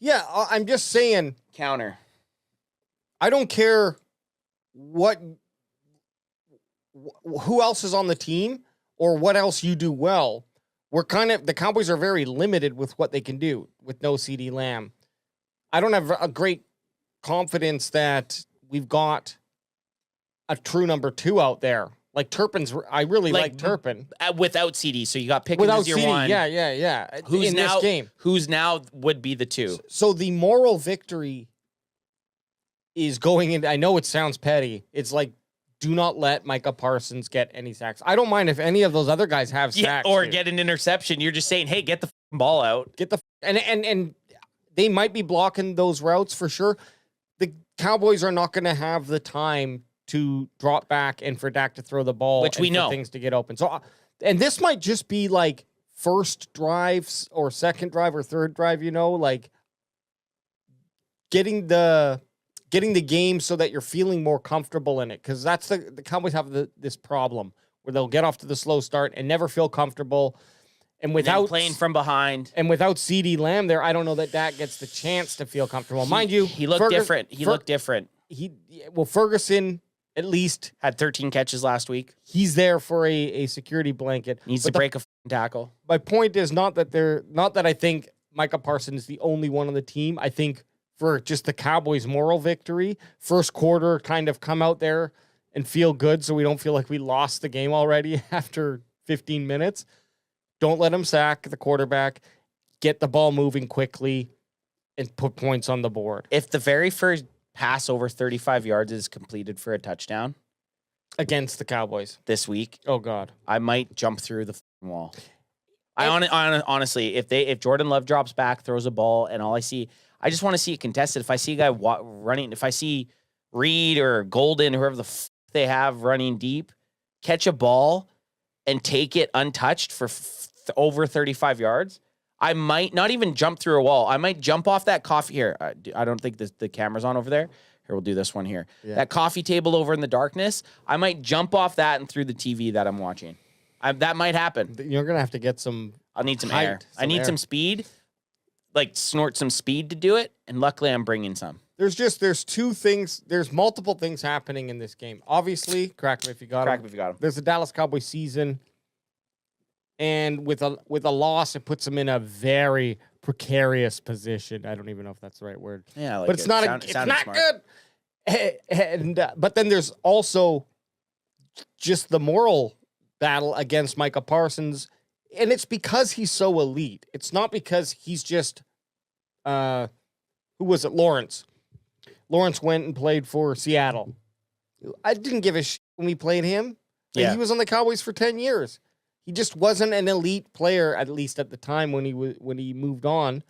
I'm just saying, Counter. I don't care who else is on the team or what else you do well. The Cowboys are very limited with what they can do with no CeeDee Lamb. I don't have a great confidence that we've got a true number 2 out there. Like Turpin's, I really like Turpin. Without CD, so you got Pickens Without as your CeeDee, 1. yeah. Who's in now, this game. Who's now would be the 2. So the moral victory is going in. I know it sounds petty. It's like, do not let Micah Parsons get any sacks. I don't mind if any of those other guys have sacks. Or dude. get an interception. You're just saying, hey, get the ball out. And they might be blocking those routes for sure. The Cowboys are not going to have the time to drop back and for Dak to throw the ball, which we and for know things to get open. So, and this might just be like first drives or second drive or third drive. Like getting the game so that you're feeling more comfortable in it, because that's the Cowboys have this problem where they'll get off to the slow start and never feel comfortable. And without playing from behind, and without CeeDee Lamb there, I don't know that Dak gets the chance to feel comfortable. Mind you, he looked different. He looked different. Ferguson at least Had 13 catches last week. he's there for a security blanket. Needs But to break a tackle. my point is not that I think Micah Parsons is the only one on the team. I think for just the Cowboys' moral victory, first quarter, kind of come out there and feel good so we don't feel like we lost the game already after 15 minutes. Don't let him sack the quarterback. Get the ball moving quickly and put points on the board. If the very first pass over 35 yards is completed for a touchdown Against the Cowboys. this week, Oh, God. I might jump through the wall. Honestly, if Jordan Love drops back, throws a ball, and I just want to see it contested. If I see a guy running, if I see Reed or Golden, whoever they have running deep, catch a ball and take it untouched for over 35 yards, I might not even jump through a wall. I might jump off that coffee here. I don't think the camera's on over there. Here, we'll do this one here. Yeah. That coffee table over in the darkness, I might jump off that and through the TV that I'm watching. That might happen. You're going to have to get some... I'll need some air. I need some speed, like snort some speed to do it, and luckily I'm bringing some. There's two things. There's multiple things happening in this game. Obviously, correct me if you got them. There's the Dallas Cowboys season, and with a loss, it puts them in a very precarious position. I don't even know if that's the right word. Yeah, but it's not good. And but then there's also just the moral battle against Micah Parsons, and it's because he's so elite. It's not because he's just who was it? Lawrence went and played for Seattle. I didn't give a shit when we played him. Yeah. He was on the Cowboys for 10 years. He just wasn't an elite player, at least at the time when he moved on.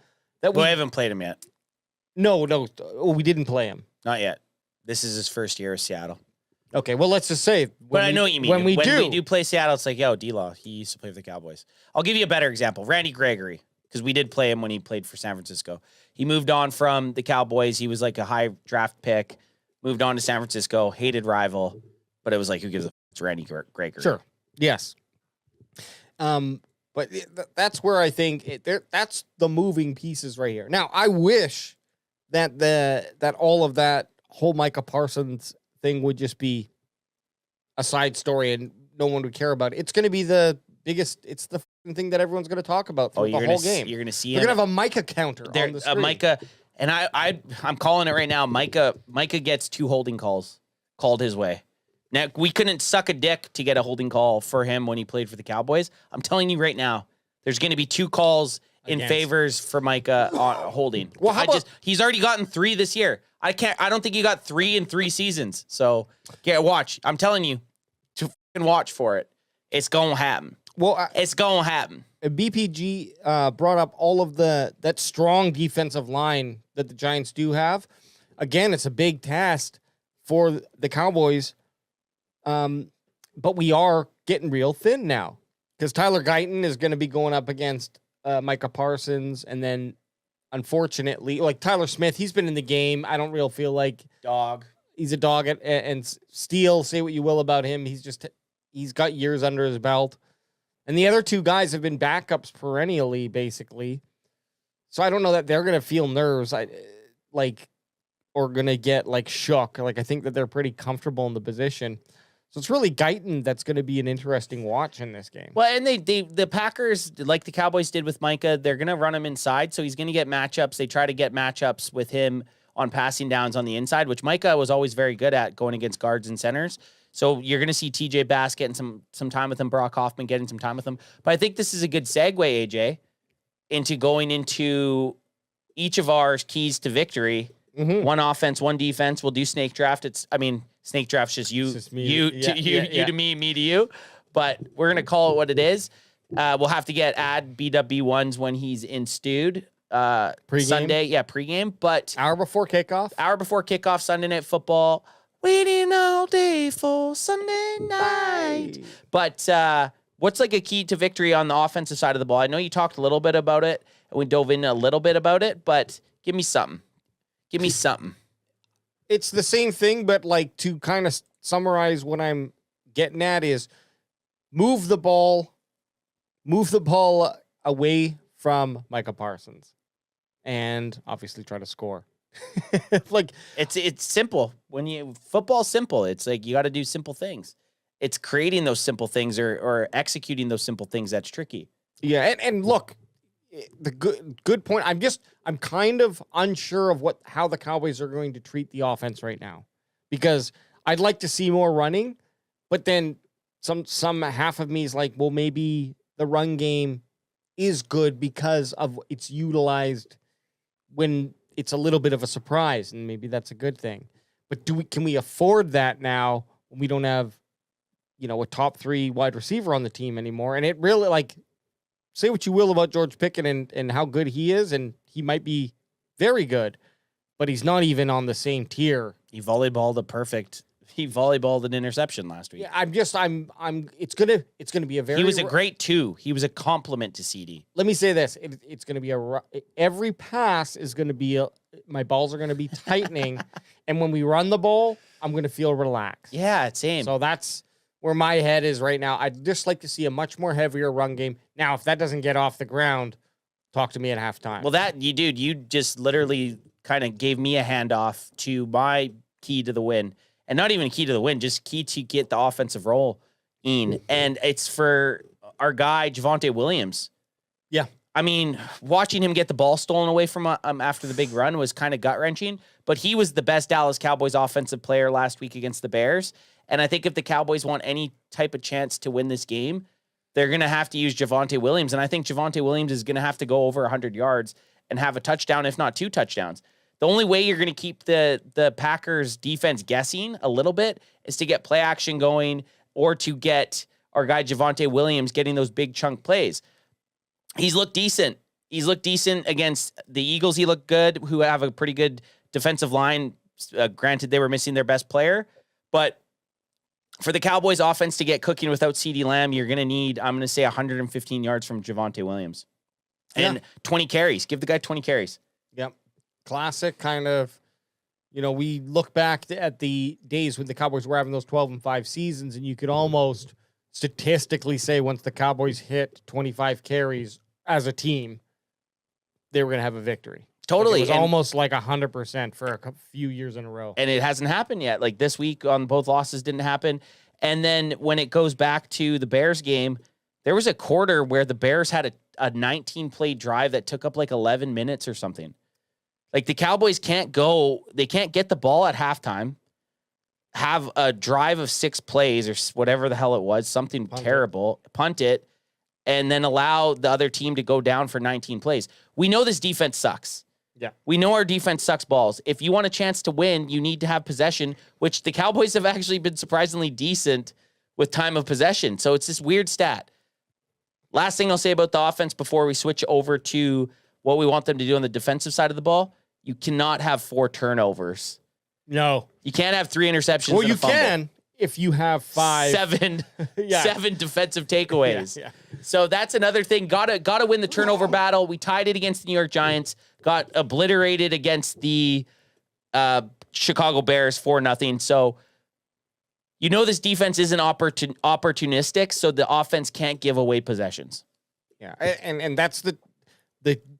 We haven't played him yet. No, we didn't play him. Not yet. This is his first year at Seattle. Okay, well, let's just say. But I know what you mean. When we do play Seattle, it's like, yo, D-Law, he used to play for the Cowboys. I'll give you a better example. Randy Gregory, because we did play him when he played for San Francisco. He moved on from the Cowboys. He was like a high draft pick. Moved on to San Francisco. Hated rival. But it was like, who gives a f***? It's Randy Gregory. Sure. Yes. But that's where I think that's the moving pieces right here. Now, I wish that all of that whole Micah Parsons thing would just be a side story and no one would care about it. It's going to be the biggest. It's the thing that everyone's going to talk about for the whole game. You're going to see. You're going to have a Micah counter on the screen. Micah, and I'm calling it right now. Micah gets 2 holding calls called his way. Now, we couldn't suck a dick to get a holding call for him when he played for the Cowboys. I'm telling you right now, there's going to be 2 calls in favors for Micah holding. Well, he's already gotten 3 this year. I don't think he got 3 in 3 seasons. So, watch. I'm telling you to fucking watch for it. It's going to happen. Well, it's going to happen. BPG brought up all of that strong defensive line that the Giants do have. Again, it's a big task for the Cowboys. But we are getting real thin now because Tyler Guyton is going to be going up against Micah Parsons. And then, unfortunately, like Tyler Smith, he's been in the game. I don't really feel like he's a dog. And Steele, say what you will about him. He's got years under his belt. And the other 2 guys have been backups perennially, basically. So I don't know that they're going to feel nerves. Or going to get shook. I think that they're pretty comfortable in the position. So it's really Guyton that's going to be an interesting watch in this game. Well, and the Packers, like the Cowboys did with Micah, they're going to run him inside, so he's going to get matchups. They try to get matchups with him on passing downs on the inside, which Micah was always very good at going against guards and centers. So you're going to see TJ Bass getting some time with him, Brock Hoffman getting some time with him. But I think this is a good segue, AJ, into going into each of our keys to victory. Mm-hmm. 1 offense, 1 defense. We'll do snake draft. Snake draft's just you to me, me to you. But we're gonna call it what it is. We'll have to add BW1s when he's in stewed. Pre-game? Sunday, pregame. But hour before kickoff, Sunday Night Football. Waiting all day for Sunday night. But what's a key to victory on the offensive side of the ball? I know you talked a little bit about it, and we dove in a little bit about it. But give me something. It's the same thing, but to kind of summarize what I'm getting at is move the ball away from Micah Parsons and obviously try to score. It's simple. Football's simple. It's you got to do simple things. It's creating those simple things or executing those simple things that's tricky. Yeah. And look, the good point. I'm kind of unsure of how the Cowboys are going to treat the offense right now, because I'd like to see more running, but then some half of me is like, well, maybe the run game is good because of it's utilized when it's a little bit of a surprise, and maybe that's a good thing. But can we afford that now when we don't have, a top 3 wide receiver on the team anymore? And it really say what you will about George Pickett and how good he is, and he might be very good, but he's not even on the same tier. He volleyballed an interception last week. Yeah, it's gonna be a very. He was a great 2. He was a compliment to CD. Let me say this: it's gonna be every pass is gonna be my balls are gonna be tightening, and when we run the ball, I'm gonna feel relaxed. Yeah, same. So that's where my head is right now. I'd just like to see a much more heavier run game. Now, if that doesn't get off the ground, talk to me at halftime. Well, you just literally kind of gave me a handoff to my key to the win. And not even key to the win, just key to get the offensive role in. And it's for our guy, Javonte Williams. Yeah. I mean, watching him get the ball stolen away from after the big run was kind of gut-wrenching. But he was the best Dallas Cowboys offensive player last week against the Bears. And I think if the Cowboys want any type of chance to win this game, they're going to have to use Javonte Williams. And I think Javonte Williams is going to have to go over 100 yards and have a touchdown, if not 2 touchdowns. The only way you're going to keep the Packers defense guessing a little bit is to get play action going or to get our guy Javonte Williams getting those big chunk plays. He's looked decent. He's looked decent against the Eagles. He looked good, who have a pretty good defensive line. Granted, they were missing their best player. But for the Cowboys offense to get cooking without CeeDee Lamb, you're going to need, I'm going to say, 115 yards from Javonte Williams. And 20 carries. Give the guy 20 carries. Yep. Classic kind of, we look back at the days when the Cowboys were having those 12-5 seasons, and you could almost statistically say once the Cowboys hit 25 carries as a team, they were going to have a victory. Totally. It was almost like 100% for a few years in a row. And it hasn't happened yet. Like this week on both losses didn't happen. And then when it goes back to the Bears game, there was a quarter where the Bears had a 19-play drive that took up like 11 minutes or something. Like the Cowboys can't get the ball at halftime, have a drive of 6 plays or whatever the hell it was, something terrible, punt it, and then allow the other team to go down for 19 plays. We know this defense sucks. Yeah. We know our defense sucks balls. If you want a chance to win, you need to have possession, which the Cowboys have actually been surprisingly decent with time of possession. So it's this weird stat. Last thing I'll say about the offense before we switch over to what we want them to do on the defensive side of the ball. You cannot have 4 turnovers. No. You can't have 3 interceptions. Well, you can if you have 5. 7 defensive takeaways. Yeah. So that's another thing. Gotta win the turnover battle. We tied it against the New York Giants. Got obliterated against the Chicago Bears 4-0. So this defense isn't opportunistic, so the offense can't give away possessions. Yeah, and that's the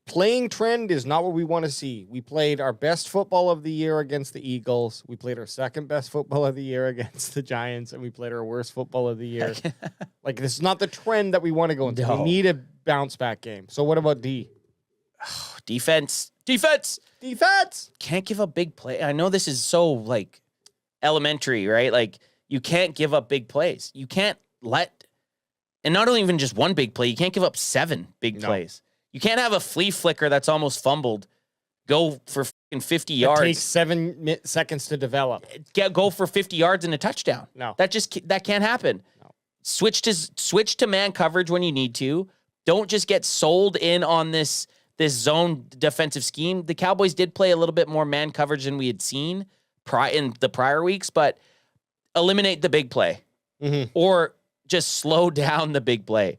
playing trend is not what we want to see. We played our best football of the year against the Eagles. We played our second best football of the year against the Giants, and we played our worst football of the year. Like, this is not the trend that we want to go into. No. We need a bounce back game. So what about D? Defense. Can't give up big play. I know this is so like elementary, right? Like you can't give up big plays. You can't and not only even just one big play, you can't give up 7 big plays. You can't have a flea flicker that's almost fumbled go for 50 yards. It takes 7 seconds to develop. Go for 50 yards and a touchdown. No. That can't happen. No. Switch to man coverage when you need to. Don't just get sold in on this zone defensive scheme. The Cowboys did play a little bit more man coverage than we had seen in the prior weeks, but eliminate the big play. Mm-hmm. Or just slow down the big play.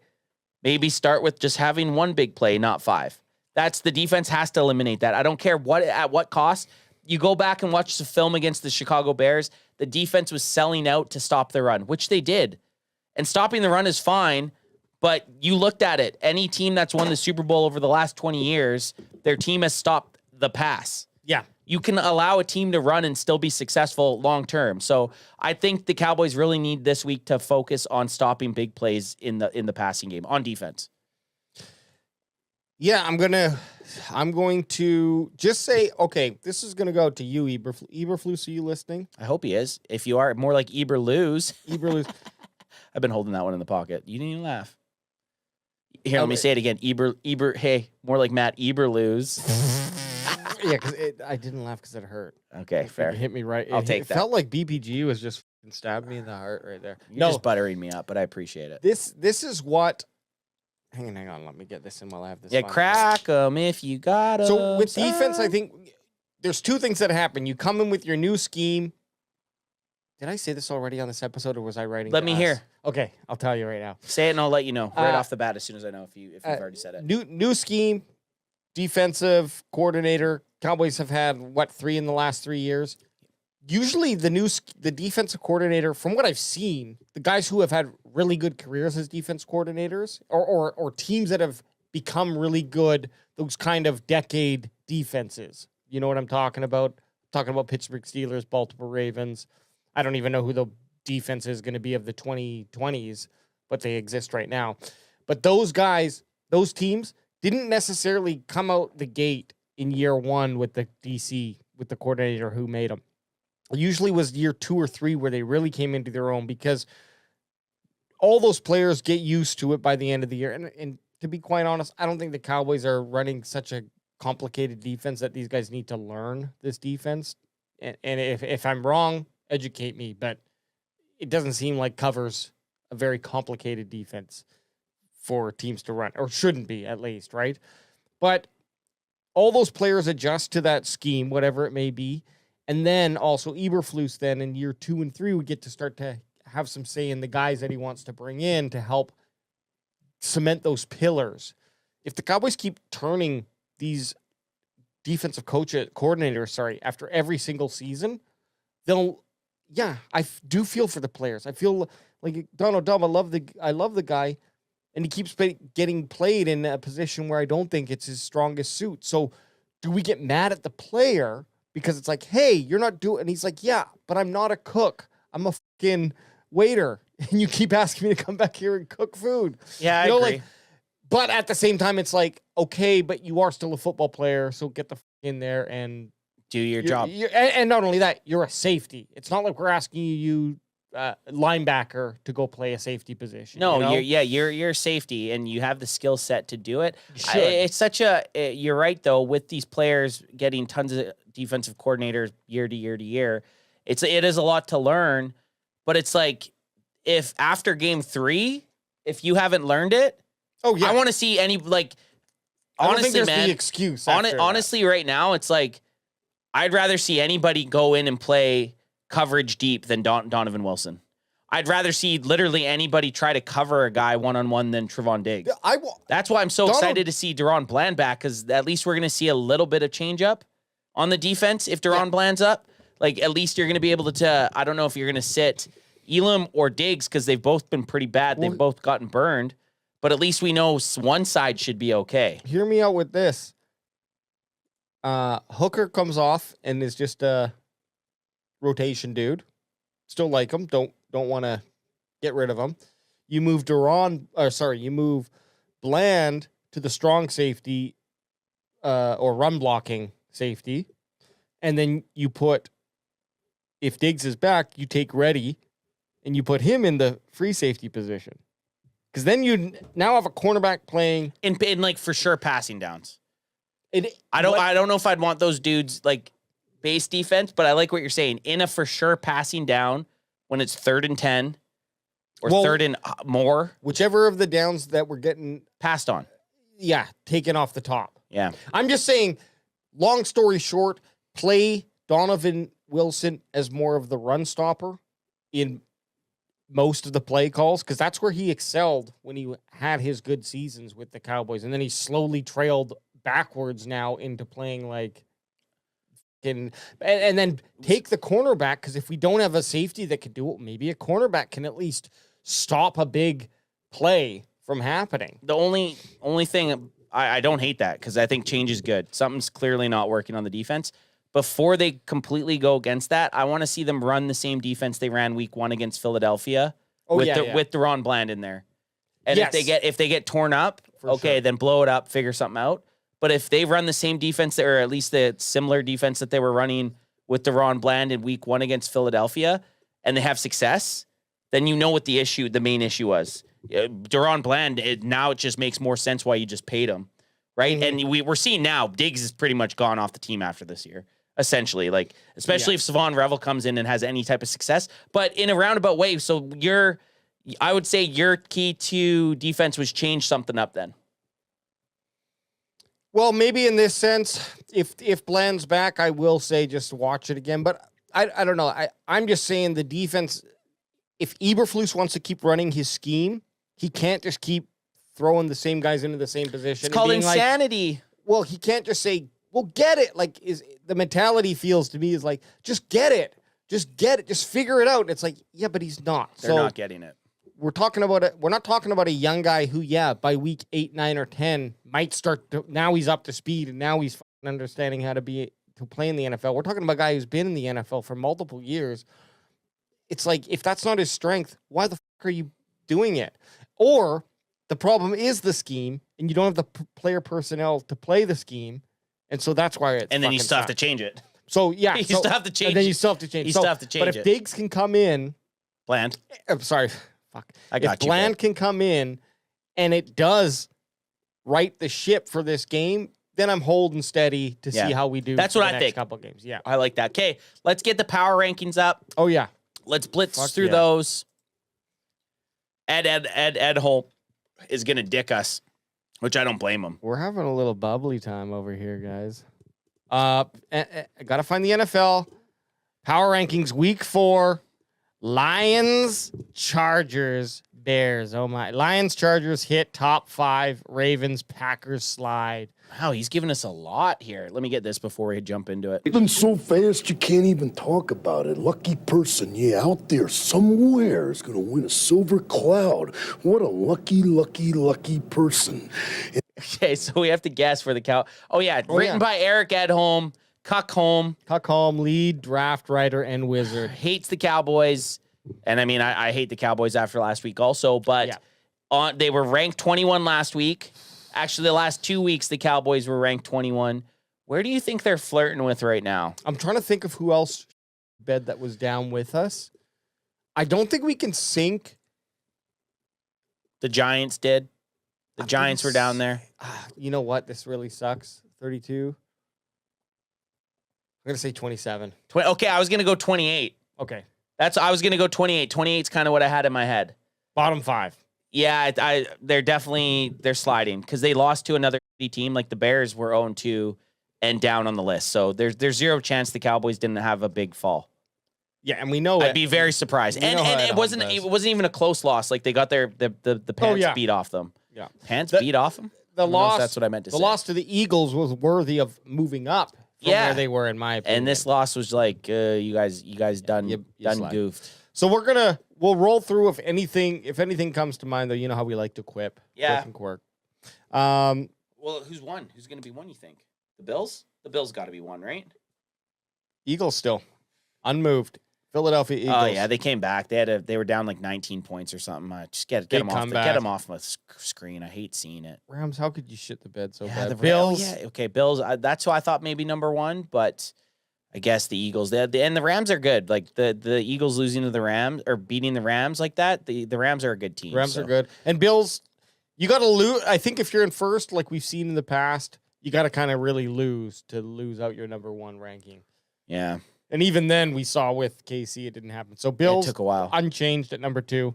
Maybe start with just having 1 big play, not 5. That's the defense has to eliminate that. I don't care at what cost. You go back and watch the film against the Chicago Bears. The defense was selling out to stop the run, which they did. And stopping the run is fine, but you looked at it. Any team that's won the Super Bowl over the last 20 years, their team has stopped the pass. Yeah. You can allow a team to run and still be successful long term. So I think the Cowboys really need this week to focus on stopping big plays in the passing game on defense. Yeah, I'm going to just say, okay, this is going to go to you, Eberflus. Are you listening? I hope he is. If you are, more like Eberlose. Eberlus. I've been holding that one in the pocket. You didn't even laugh. Here, let me say it again. Hey, more like Matt Eberlose. Yeah, because I didn't laugh because it hurt. Okay, fair. It hit me right. I'll take it that. Felt like BPG was just stabbed me in the heart right there. You're just buttering me up, but I appreciate it. This is what hang on. Let me get this in while I have this. Yeah, file. crack them if you got 'em. So with defense, I think there's two things that happen. You come in with your new scheme. Did I say this already on this episode, or was I writing? Let me hear. Okay, I'll tell you right now. Say it and I'll let you know right off the bat as soon as I know if you've already said it. New scheme, defensive coordinator. Cowboys have had, 3 in the last 3 years? Usually the defensive coordinator, from what I've seen, the guys who have had really good careers as defense coordinators or teams that have become really good, those kind of decade defenses. You know what I'm talking about? I'm talking about Pittsburgh Steelers, Baltimore Ravens. I don't even know who the defense is going to be of the 2020s, but they exist right now. But those guys, those teams didn't necessarily come out the gate in year one with the DC, with the coordinator who made them. It usually was year 2 or 3 where they really came into their own, because all those players get used to it by the end of the year. And to be quite honest, I don't think the Cowboys are running such a complicated defense that these guys need to learn this defense. And if I'm wrong, educate me, but it doesn't seem like covers a very complicated defense for teams to run, or shouldn't be at least, right? But all those players adjust to that scheme, whatever it may be. And then also Eberflus then in year 2 and 3 would get to start to have some say in the guys that he wants to bring in to help cement those pillars. If the Cowboys keep turning these defensive coordinators, after every single season, I do feel for the players. I feel like Donald Dubb, I love the guy, and he keeps getting played in a position where I don't think it's his strongest suit. So do we get mad at the player because it's like, hey, you're not doing, and he's like, yeah, but I'm not a cook. I'm a fucking waiter. And you keep asking me to come back here and cook food. Yeah, I agree. But at the same time, it's like, okay, but you are still a football player, so get the in there and do your job. And not only that, you're a safety. It's not like we're asking you linebacker to go play a safety position. No, you know? you're safety, and you have the skill set to do it. Sure. It's such a. You're right though. With these players getting tons of defensive coordinators year to year to year, it is a lot to learn. But it's like, if after game 3, if you haven't learned it, I want to see any like. Honestly, man, the excuse. Honestly, right now, it's like, I'd rather see anybody go in and play coverage deep than Donovan Wilson. I'd rather see literally anybody try to cover a guy one-on-one than Trevon Diggs. That's why I'm so excited to see Deron Bland back, because at least we're going to see a little bit of change up on the defense if Deron Bland's up. Like, at least you're going to be able to, I don't know if you're going to sit Elam or Diggs, because they've both been pretty bad. They've both gotten burned. But at least we know one side should be okay. Hear me out with this. Hooker comes off and is just a rotation dude. Still like him. Don't want to get rid of him. You move you move Bland to the strong safety or run blocking safety. And then you put, if Diggs is back, you take Reddy and you put him in the free safety position. Because then you now have a cornerback playing in like for sure passing downs. I don't know if I'd want those dudes like base defense, but I like what you're saying. In a for sure passing down when it's 3rd and 10 or 3rd and more, whichever of the downs that we're getting passed on. Yeah, taken off the top. Yeah, I'm just saying. Long story short, play Donovan Wilson as more of the run stopper in most of the play calls, because that's where he excelled when he had his good seasons with the Cowboys, and then he slowly trailed backwards now into playing like and then take the cornerback, because if we don't have a safety that could do it, maybe a cornerback can at least stop a big play from happening. The only thing, I don't hate that, because I think change is good. Something's clearly not working on the defense. Before they completely go against that, I want to see them run the same defense they ran week 1 against Philadelphia with Deron Bland in there. And if they get torn up, then blow it up, figure something out. But if they run the same defense, or at least the similar defense that they were running with Deron Bland in week 1 against Philadelphia, and they have success, then you know what the main issue was. Deron Bland, now it just makes more sense why you just paid him, right? Mm-hmm. And we're seeing now Diggs is pretty much gone off the team after this year. Essentially, like, especially if Savon Revel comes in and has any type of success, but in a roundabout way. So I would say your key to defense was change something up then. Well, maybe in this sense, if Bland's back, I will say just watch it again. But I don't know. I'm just saying the defense, if Eberflus wants to keep running his scheme, he can't just keep throwing the same guys into the same position. It's called insanity. Well, he can't just say, well, get it. Like, is the mentality feels to me is like, just get it. Just get it. Just figure it out. It's like, yeah, but he's not. They're not getting it. We're talking about it. We're not talking about a young guy who, by week 8, 9, or 10 might start to, now he's up to speed and now he's understanding how to play in the NFL. We're talking about a guy who's been in the NFL for multiple years. It's like, if that's not his strength, why the fuck are you doing it? Or the problem is the scheme and you don't have the player personnel to play the scheme. And so that's why it's and then you still have to sucks. change it. So, yeah. You still have to change it. And then you still have to change it. You still have to change it. But if Diggs can come in. Bland. I'm sorry. Fuck. I got if Bland can come in and it does right the ship for this game, then I'm holding steady to see how we do. That's for what the I next think. Couple games. Yeah. I like that. Okay, let's get the power rankings up. Oh, yeah. Let's blitz through those. Ed Holt is going to dick us, which I don't blame him. We're having a little bubbly time over here, guys. I got to find the NFL. Power rankings, week 4. Lions, Chargers, Bears. Oh, my. Lions, Chargers hit top 5. Ravens, Packers slide. Wow, he's giving us a lot here. Let me get this before we jump into it. Even so fast you can't even talk about it. Lucky person, out there somewhere is going to win a silver cloud. What a lucky person. Okay, so we have to guess for the cow. Oh, yeah. Written by Eric Edholm. Cuckholm, lead draft writer and wizard. Hates the Cowboys. And I mean, I hate the Cowboys after last week also, but they were ranked 21 last week. Actually, the last 2 weeks, the Cowboys were ranked 21. Where do you think they're flirting with right now? I'm trying to think of who else bed that was down with us. I don't think we can sync. The Giants did. The Giants were down there. You know what? This really sucks. 32. I'm going to say 27. Okay, I was going to go 28. Okay. I was going to go 28. 28 is kind of what I had in my head. Bottom 5. Yeah, they're sliding because they lost to another team. Like the Bears were 0-2 and down on the list. So there's zero chance the Cowboys didn't have a big fall. Yeah, and we know I'd be very surprised. And it wasn't even a close loss. Like they got the pants beat off them. Yeah. Pants beat off them? The loss, that's what I meant to say. The loss to the Eagles was worthy of moving up from where they were, in my opinion. And this loss was like, you guys done goofed. So we'll roll through if anything comes to mind, though. You know how we like to quip. Yeah. Quip and quirk. Well, who's won? Who's going to be one, you think? The Bills? The Bills got to be one, right? Eagles still unmoved. Philadelphia Eagles. Oh yeah, they came back. They were down like 19 points or something. Just get them off. Get them off my screen. I hate seeing it. Rams, how could you shit the bed so bad? The Bills. Okay, Bills. That's who I thought maybe number 1, but I guess the Eagles. And the Rams are good. Like the Eagles losing to the Rams or beating the Rams like that. The Rams are a good team. Rams are good. And Bills, you got to lose. I think if you're in first, like we've seen in the past, you got to kind of really lose out your number 1 ranking. Yeah. And even then, we saw with KC, it didn't happen. So Bills took a while. Unchanged at number 2.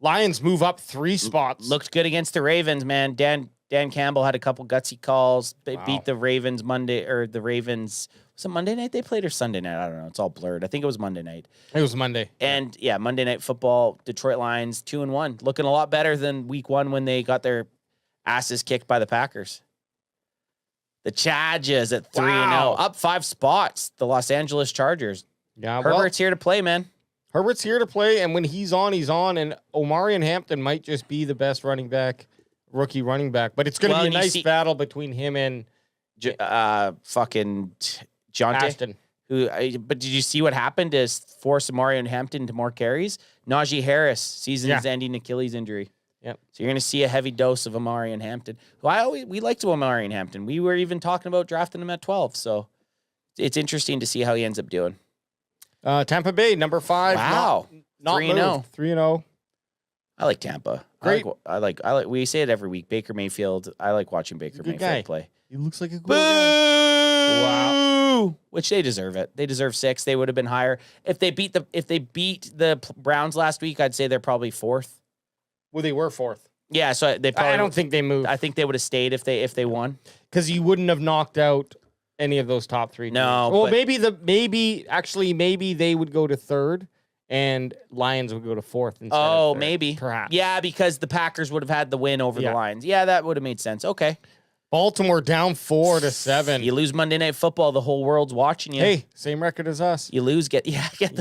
Lions move up 3 spots. Looked good against the Ravens, man. Dan Campbell had a couple gutsy calls. They beat the Ravens Monday, or the Ravens. Was it Monday night they played or Sunday night? I don't know. It's all blurred. I think it was Monday night. It was Monday. And Monday Night Football, Detroit Lions 2-1, looking a lot better than week 1 when they got their asses kicked by the Packers. The Chargers at 3-0, up 5 spots. The Los Angeles Chargers. Yeah, Herbert's here to play, man. Herbert's here to play, and when he's on, he's on. And Omarion Hampton might just be the best rookie running back. But it's going to be a nice battle between him and fucking Jonte. Ashton. But did you see what happened to force Omarion Hampton to more carries? Najee Harris, season-ending Achilles injury. Yep. So you're going to see a heavy dose of Omarion Hampton, who we liked Omarion Hampton. We were even talking about drafting him at 12. So it's interesting to see how he ends up doing. Tampa Bay, number 5. Wow. Not 3-0. 3-0. I like Tampa. Great. I like. We say it every week. Baker Mayfield. I like watching Baker Mayfield play. He looks like a good guy. 2, which they deserve it. They deserve 6. They would have been higher if they beat the Browns last week. I'd say they're probably 4th. Well, they were 4th. Yeah, so they probably. I don't think they moved. I think they would have stayed if they won. Because you wouldn't have knocked out any of those top 3 teams. No, well, but- maybe they would go to 3rd and Lions would go to 4th instead of 3rd, maybe. perhaps. Yeah, because the Packers would have had the win over the Yeah. Lions. Yeah, that would have made sense. Okay. Baltimore down 4-7. You lose Monday Night Football, the whole world's watching you. Hey, same record as us. You lose, get the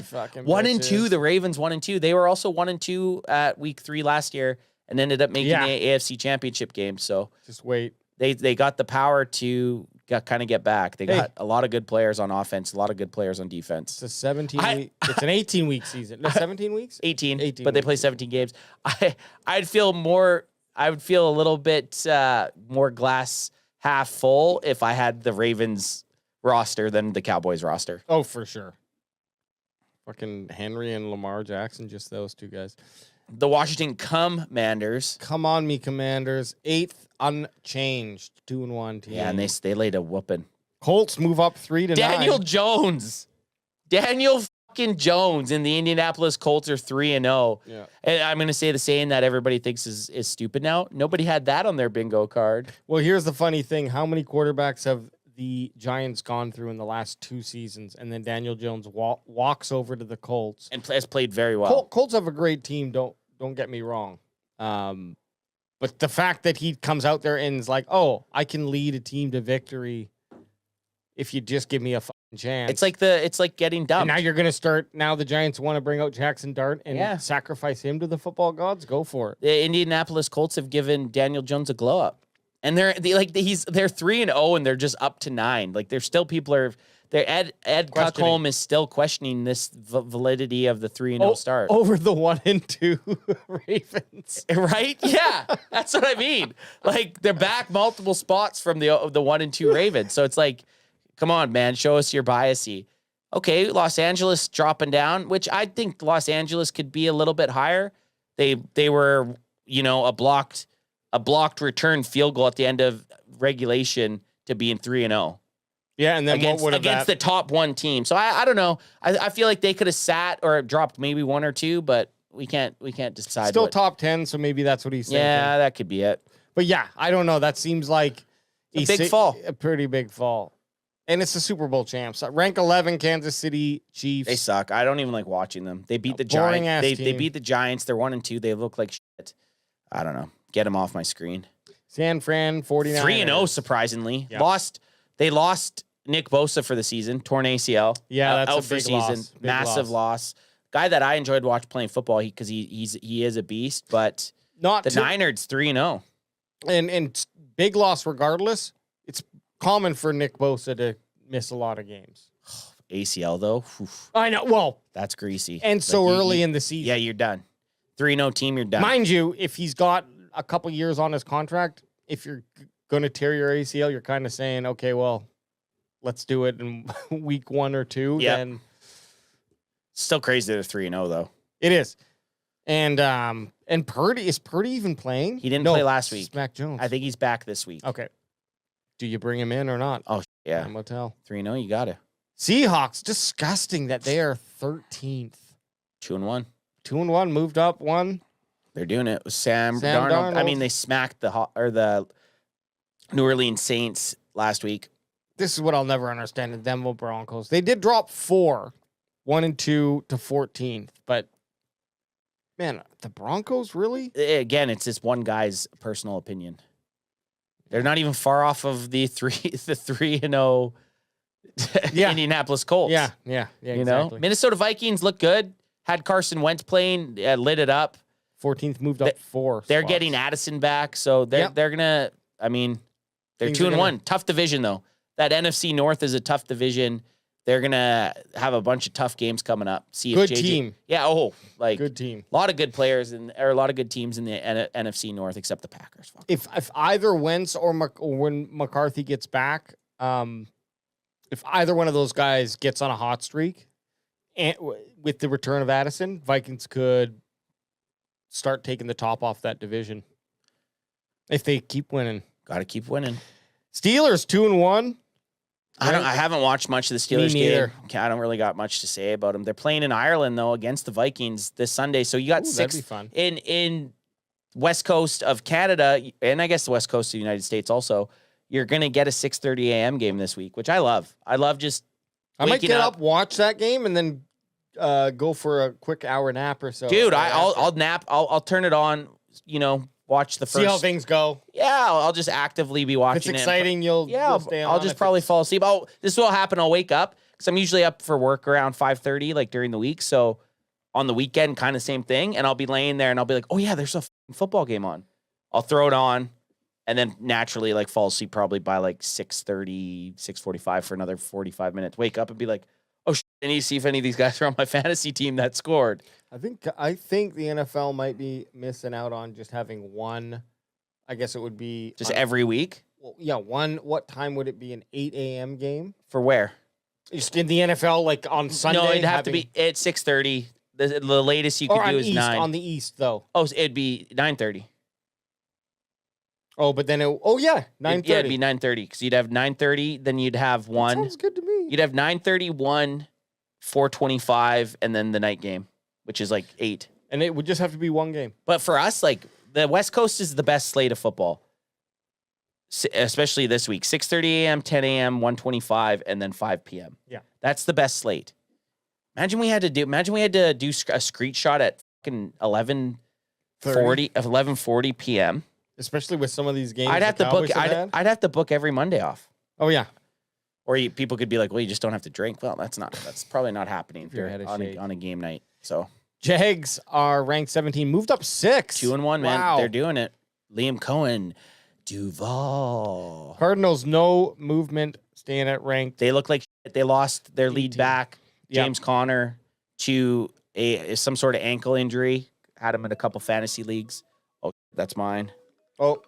fucking 1-2. bitches. The Ravens 1-2. They were also 1-2 at week 3 last year and ended up making the AFC Championship game. So Just wait. they got the power to kind of get back. They got a lot of good players on offense, a lot of good players on defense. It's a 17 week. It's an 18-week season. No, 17 weeks? 18, 18 but they weeks. play 17 games. I would feel a little bit more glass half full if I had the Ravens roster than the Cowboys roster. Oh, for sure. Fucking Henry and Lamar Jackson, just those 2 guys. The Washington Commanders. Come on, me Commanders. 8th unchanged. 2-1 team. Yeah, and they laid a whooping. Colts move up 3-9. Daniel Jones fucking Jones and the Indianapolis Colts are 3-0. Yeah. And I'm going to say the saying that everybody thinks is stupid now. Nobody had that on their bingo card. Well, here's the funny thing. How many quarterbacks have the Giants gone through in the last 2 seasons? And then Daniel Jones walks over to the Colts. And has played very well. Colts have a great team. Don't get me wrong. But the fact that he comes out there and is like, oh, I can lead a team to victory if you just give me a fucking chance. It's like getting And dumped. now you're going to start. Now the Giants want to bring out Jackson Dart and sacrifice him to the football gods. Go for it. The Indianapolis Colts have given Daniel Jones a glow up. And they're 3-0 and they're just up to 9. Like there's still people Ed Cuckholm is still questioning this validity of the 3-0 start. Over the 1-2 Ravens. Right? Yeah. That's what I mean. Like they're back multiple spots from the 1-2 Ravens. So it's like, come on, man, show us your biasy. Okay, Los Angeles dropping down, which I think Los Angeles could be a little bit higher. They were, a blocked return field goal at the end of regulation to being 3-0. Yeah, and then against the top 1 team. So I don't know. I feel like they could have sat or dropped maybe 1 or 2, but we can't decide. Still top 10, so maybe that's what he's saying. Yeah, that could be it. But yeah, I don't know. That seems like A big fall. A pretty big fall. And it's the Super Bowl champs. Rank 11 Kansas City Chiefs. They suck. I don't even like watching them. They beat the boring Giants. ass They team. beat the Giants. They're 1-2. They look like shit. I don't know. Get them off my screen. San Fran 49ers. 3-0 surprisingly. Yeah. They lost Nick Bosa for the season. Torn ACL. Yeah, that's out a for big season. loss. Big Massive loss. Guy that I enjoyed watching playing football because he is a beast. But Not the to- Niners 3-0. and big loss regardless. It's common for Nick Bosa to miss a lot of games. ACL though. Oof, I know. Well, that's greasy. and so Like, early in the season. Yeah, you're done. 3-0 team, you're done. Mind you, if he's got a couple years on his contract, if you're going to tear your ACL, you're kind of saying, okay, well, let's do it in week 1 or 2. Yep. Then Still crazy they're 3-0 though. it is. And Purdy, is Purdy even playing? He didn't No, play last it's week. Mac Jones. I think he's back this week. Okay. Do you bring him in or not? Oh, yeah. I'm going to tell. 3-0, you got it. Seahawks, disgusting that they are 13th. 2-1. 2-1, moved up 1. They're doing it with Sam Sam Darnold. I Darnold. mean, they smacked the New Orleans Saints last week. This is what I'll never understand. The Denver Broncos. They did drop 4, 1-2 to 14th, but man, the Broncos really? Again, it's this one guy's personal opinion. They're not even far off of the 3-0 Yeah. Indianapolis Colts. Yeah, exactly. Minnesota Vikings look good. Had Carson Wentz playing, lit it up. 14th moved up 4. They're spots. getting Addison back, so they're gonna. I mean, they're Things are 2-1. Tough division though. That NFC North is a tough division. They're gonna have a bunch of tough games coming up. See if Good JJ team. Yeah. Oh, like Good team. a lot of good players or a lot of good teams in the NFC North, except the Packers. Fuck. If either Wentz or when McCarthy gets back, if either one of those guys gets on a hot streak, and with the return of Addison, Vikings could start taking the top off that division. If they keep winning. Got to keep winning. Steelers 2-1. I haven't watched much of the Steelers neither. game. I don't really got much to say about them. They're playing in Ireland though against the Vikings this Sunday. So you got That'd be 6 fun. in West Coast of Canada, and I guess the West Coast of the United States also. You're gonna get a 6:30 a.m. game this week, which I love. I love just. I might waking get up, watch that game, and then go for a quick hour nap or so. Dude, I'll nap. I'll turn it on. Watch the first. See how things go. Yeah, I'll just actively be watching. If it's exciting, you'll stay on. I'll just probably fall asleep. Oh, this will happen. I'll wake up because I'm usually up for work around 5:30, like during the week. So on the weekend, kind of same thing. And I'll be laying there and I'll be like, oh yeah, there's a football game on. I'll throw it on, and then naturally like fall asleep probably by like 6:30, 6:45 for another 45 minutes. Wake up and be like, oh shit, I need to see if any of these guys are on my fantasy team that scored. I think the NFL might be missing out on just having one. I guess it would be Just every week? Well, yeah, one. What time would it be? An 8 a.m. game For where? just in the NFL, like on Sunday. No, it'd have to be at 6:30. The latest you could or do on is East, 9. on the East though. Oh, so it'd be 9:30. Oh, but then 9:30. Yeah, it'd be 9:30 because you'd have 9:30, then you'd have one. Sounds good to me. You'd have 9:30, 1, 4:25, and then the night game, which is like 8. And it would just have to be one game. But for us, like the West Coast is the best slate of football, especially this week. 6:30 a.m., 10 a.m., 1:25, and then 5 p.m. Yeah, that's the best slate. Imagine we had to do a screech shot at fucking 11:40 p.m. Especially with some of these games. I'd have to book every Monday off. Oh yeah. Or people could be like, well, you just don't have to drink. Well, that's probably not happening If you're ahead of on a game night. So Jags are ranked 17, moved up 6. 2-1, man. Wow. They're doing it. Liam Cohen, Duval. Cardinals, no movement, staying at ranked. They look like shit. They lost their lead 18. back, James Conner, to some sort of ankle injury. Had him in a couple fantasy leagues. Oh, that's mine. Oh,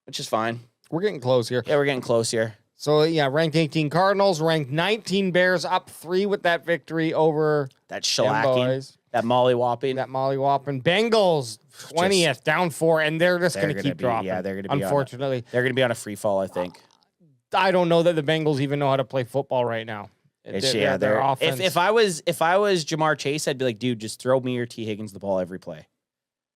which is fine. We're getting close here. Yeah, we're getting close here. So, yeah, ranked 18 Cardinals, ranked 19 Bears, up 3 with that victory over that them shellacking, boys. that mollywhopping. That mollywhopping. Bengals, 20th, down 4, and they're just going to keep dropping. Yeah, they're going to be unfortunately. They're going to be on a free fall, I think. I don't know that the Bengals even know how to play football right now. Their offense. If I was Jamar Chase, I'd be like, dude, just throw me or T. Higgins the ball every play.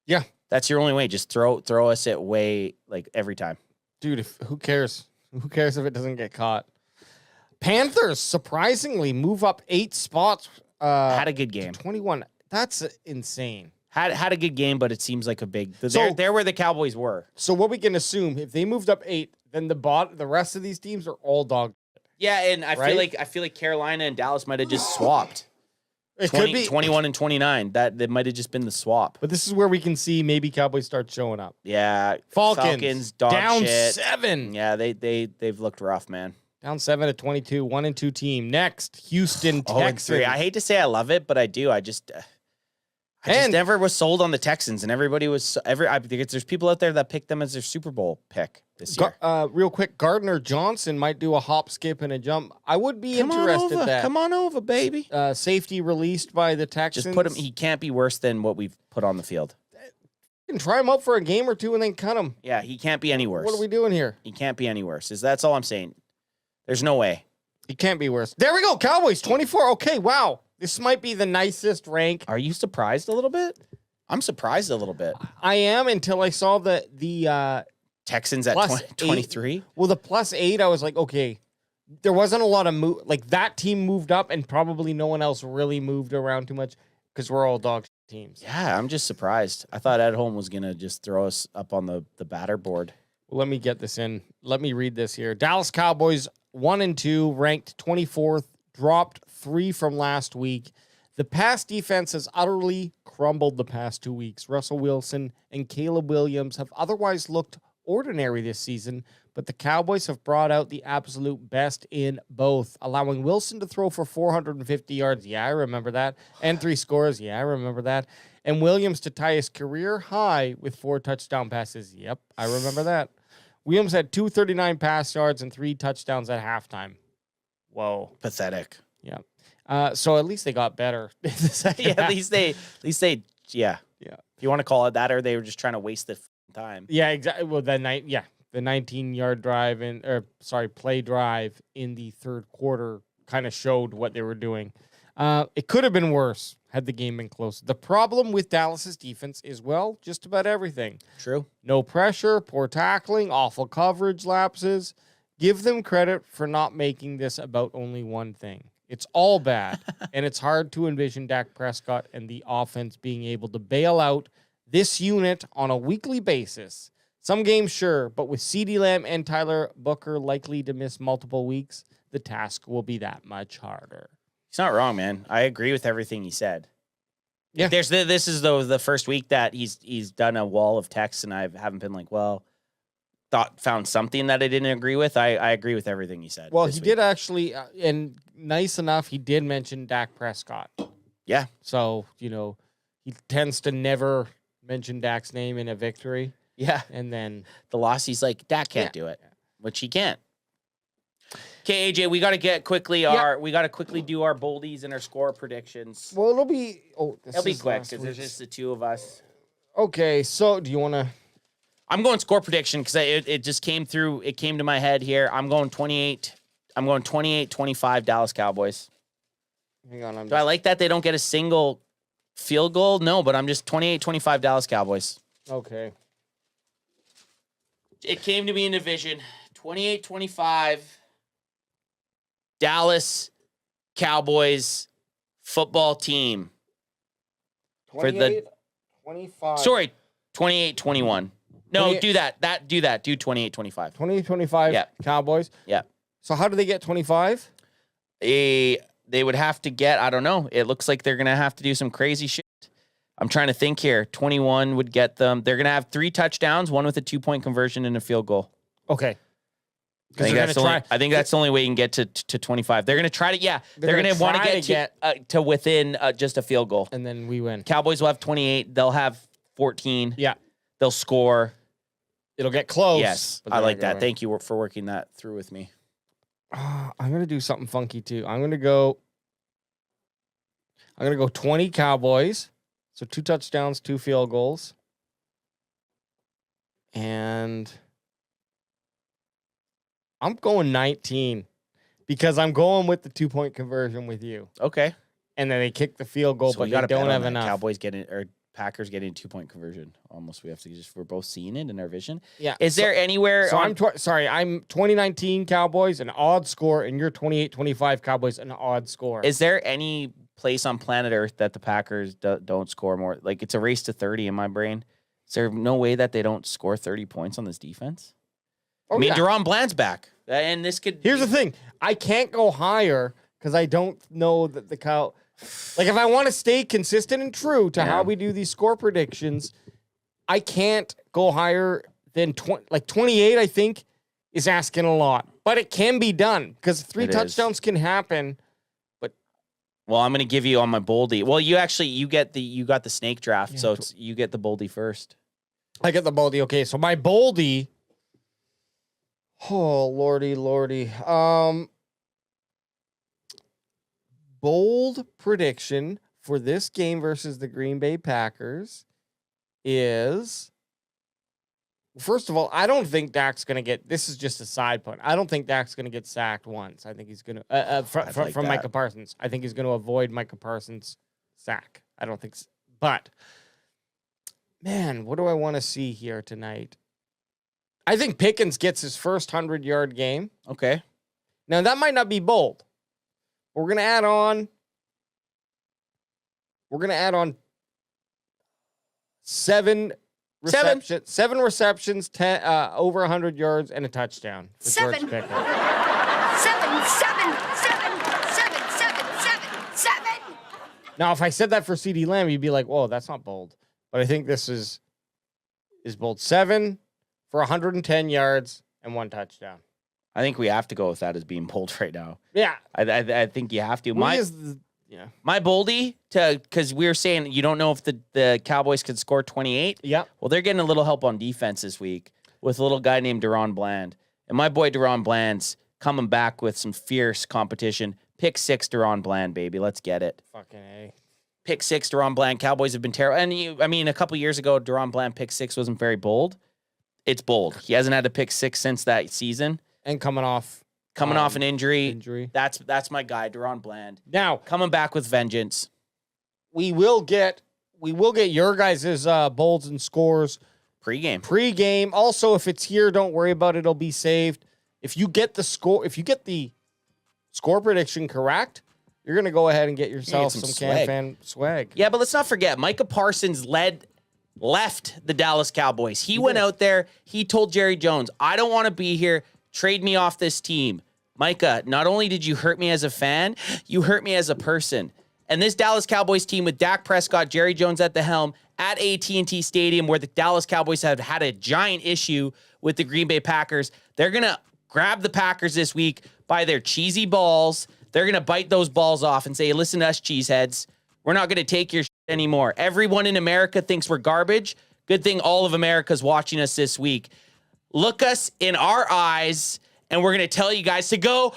Yeah. That's your only way. Just throw us at way, like, every time. Dude, who cares? Who cares if it doesn't get caught? Panthers, surprisingly, move up 8 spots. Had a good game. 21. That's insane. Had a good game, but it seems like a big... They're where the Cowboys were. So what we can assume, if they moved up 8, then the rest of these teams are all dog. Yeah, and I feel like Carolina and Dallas might have just swapped. It could be 21 and 29. That might have just been the swap. But this is where we can see maybe Cowboys start showing up. Yeah, Falcons dog down shit. 7. Yeah, they've looked rough, man. Down 7 at 22, 1-2 team. Next, Houston Texans. 0-3. I hate to say I love it, but I do. I just never was sold on the Texans, and everybody was I think there's people out there that picked them as their Super Bowl pick this year. Real quick, Gardner Johnson might do a hop, skip, and a jump. I would be interested in that. Come on over, baby. Safety released by the Texans. Just put him. He can't be worse than what we've put on the field. You can try him out for a game or two and then cut him. Yeah, he can't be any worse. What are we doing here? He can't be any worse. That's all I'm saying. There's no way. He can't be worse. There we go. Cowboys 24. Okay, wow. This might be the nicest rank. Are you surprised a little bit? I'm surprised a little bit. I am until I saw the Texans at 23. Well, the +8, I was like, okay. There wasn't a lot of move. Like that team moved up, and probably no one else really moved around too much because we're all dog teams. Yeah, I'm just surprised. I thought Ed Home was gonna just throw us up on the batter board. Well, let me get this in. Let me read this here. Dallas Cowboys 1-2, ranked 24th, dropped 3 from last week. The pass defense has utterly crumbled the past 2 weeks. Russell Wilson and Caleb Williams have otherwise looked ordinary this season, but the Cowboys have brought out the absolute best in both, allowing Wilson to throw for 450 yards. Yeah, I remember that. And 3 scores. Yeah, I remember that. And Williams to tie his career high with 4 touchdown passes. Yep, I remember that. Williams had 239 pass yards and 3 touchdowns at halftime. Whoa. Pathetic. Yeah. So at least they got better. At least they, yeah. If you want to call it that, or they were just trying to waste the time. Yeah, exactly. Well, then the 19-yard play drive in the third quarter kind of showed what they were doing. It could have been worse had the game been close. The problem with Dallas's defense is, well, just about everything. True. No pressure, poor tackling, awful coverage lapses. Give them credit for not making this about only one thing. It's all bad, and it's hard to envision Dak Prescott and the offense being able to bail out this unit on a weekly basis. Some games, sure, but with CeeDee Lamb and Tyler Booker likely to miss multiple weeks, the task will be that much harder. He's not wrong, man. I agree with everything he said. Yeah. This is the first week that he's done a wall of texts, and I haven't been like, well, found something that I didn't agree with. I agree with everything he said. Well, he did actually, and nice enough, he did mention Dak Prescott. Yeah. So, he tends to never mention Dak's name in a victory. Yeah. And then the loss, he's like, Dak can't do it, which he can't. Okay, AJ, we got to get quickly we got to quickly do our boldies and our score predictions. Well, it'll be quick because there's just the two of us. Okay, so do you want to? I'm going score prediction because it just came through. It came to my head here. I'm going 28. I'm going 28-25 Dallas Cowboys. Hang on. Do I like that they don't get a single field goal? No, but I'm just 28-25 Dallas Cowboys. Okay. It came to me in division. 28-25 Dallas Cowboys football team. 25. Sorry, 28-21. No, do that. Do 28-25. 20-25 Yeah. Cowboys. Yeah. So how do they get 25? They would have to get, I don't know. It looks like they're going to have to do some crazy shit. I'm trying to think here. 21 would get them. They're going to have 3 touchdowns, one with a 2-point conversion and a field goal. Okay. I think that's the only way you can get to 25. They're going to try to, they're going to want to get to within just a field goal. And then we win. Cowboys will have 28. They'll have 14. Yeah. They'll score. It'll get close. Yes. I like that. Thank you for working that through with me. I'm going to do something funky too. I'm going to go 20 Cowboys. So 2 touchdowns, 2 field goals. And I'm going 19 because I'm going with the 2-point conversion with you. Okay. And then they kick the field goal, So but we they don't have enough. Cowboys Packers getting a 2-point conversion. Almost, we have to we're both seeing it in our vision. Yeah. Is there anywhere? So I'm 2019 Cowboys, an odd score, and you're 28-25 Cowboys, an odd score. Is there any place on planet Earth that the Packers don't score more? Like, it's a race to 30 in my brain. Is there no way that they don't score 30 points on this defense? Deron Bland's back, and this could. Here's the thing: I can't go higher because I don't know that the Cow. Like, if I want to stay consistent and true to how we do these score predictions, I can't go higher than 28. I think is asking a lot, but it can be done because 3 touchdowns can happen. Well, I'm going to give you on my boldy. Well, you got the snake draft, so you get the boldy first. I get the boldy. Okay, so my boldy. Oh, lordy. Bold prediction for this game versus the Green Bay Packers is, first of all, I don't think Dak's going to get, this is just a side point. I don't think Dak's going to get sacked once. I think he's going to, from Micah Parsons. I think he's going to avoid Micah Parsons' sack. I don't think so. But, man, what do I want to see here tonight? I think Pickens gets his first 100-yard game. Okay. Now, that might not be bold. We're going to add on 7 receptions, 10 over 100 yards, and a touchdown for George Pickens. 7. Now, if I said that for CeeDee Lamb, you'd be like, whoa, that's not bold. But I think this is bold. 7 for 110 yards and 1 touchdown. I think we have to go with that as being bold right now. Yeah. I think you have to. My boldy, because we were saying you don't know if the Cowboys could score 28. Yeah. Well, they're getting a little help on defense this week with a little guy named Deron Bland. And my boy Deron Bland's coming back with some fierce competition. Pick 6 Deron Bland, baby. Let's get it. Fucking A. Pick 6 Deron Bland. Cowboys have been terrible. And a couple years ago, Deron Bland pick 6 wasn't very bold. It's bold. He hasn't had to pick 6 since that season. And coming off an injury. injury. That's my guy, Deron Bland. Now, Coming back with vengeance. we will get your guys' bolds and scores Pre-game. pre-game. Also, if it's here, don't worry about it. It'll be saved. If you get the score prediction correct, you're going to go ahead and get yourself some some swag. Fan swag. Yeah, but let's not forget, Micah Parsons left the Dallas Cowboys. He went out there. He told Jerry Jones, I don't want to be here. Trade me off this team. Micah, not only did you hurt me as a fan, you hurt me as a person. And this Dallas Cowboys team with Dak Prescott, Jerry Jones at the helm at AT&T Stadium, where the Dallas Cowboys have had a giant issue with the Green Bay Packers, they're going to grab the Packers this week by their cheesy balls. They're going to bite those balls off and say, listen to us, cheeseheads. We're not going to take your shit anymore. Everyone in America thinks we're garbage. Good thing all of America's watching us this week. Look us in our eyes, and we're going to tell you guys to go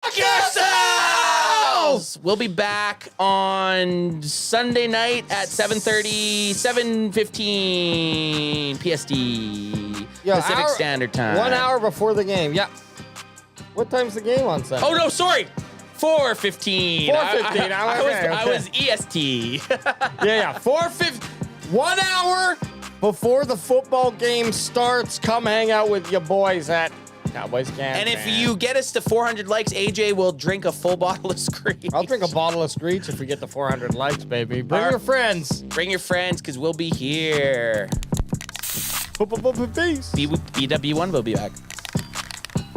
fuck yourselves! We'll be back on Sunday night at 7:15 PST, Pacific Standard Time. 1 hour before the game. Yeah. What time's the game on Sunday? Oh, no, sorry. 4:15. 4:15. I was EST. Yeah. 4:15. 1 hour before the football game starts. Come hang out with your boys at Cowboys Camp. And if you get us to 400 likes, AJ will drink a full bottle of Screech. I'll drink a bottle of Screech if we get the 400 likes, baby. Bring your friends. Bring your friends, because we'll be here. Peace. BW1 will be back.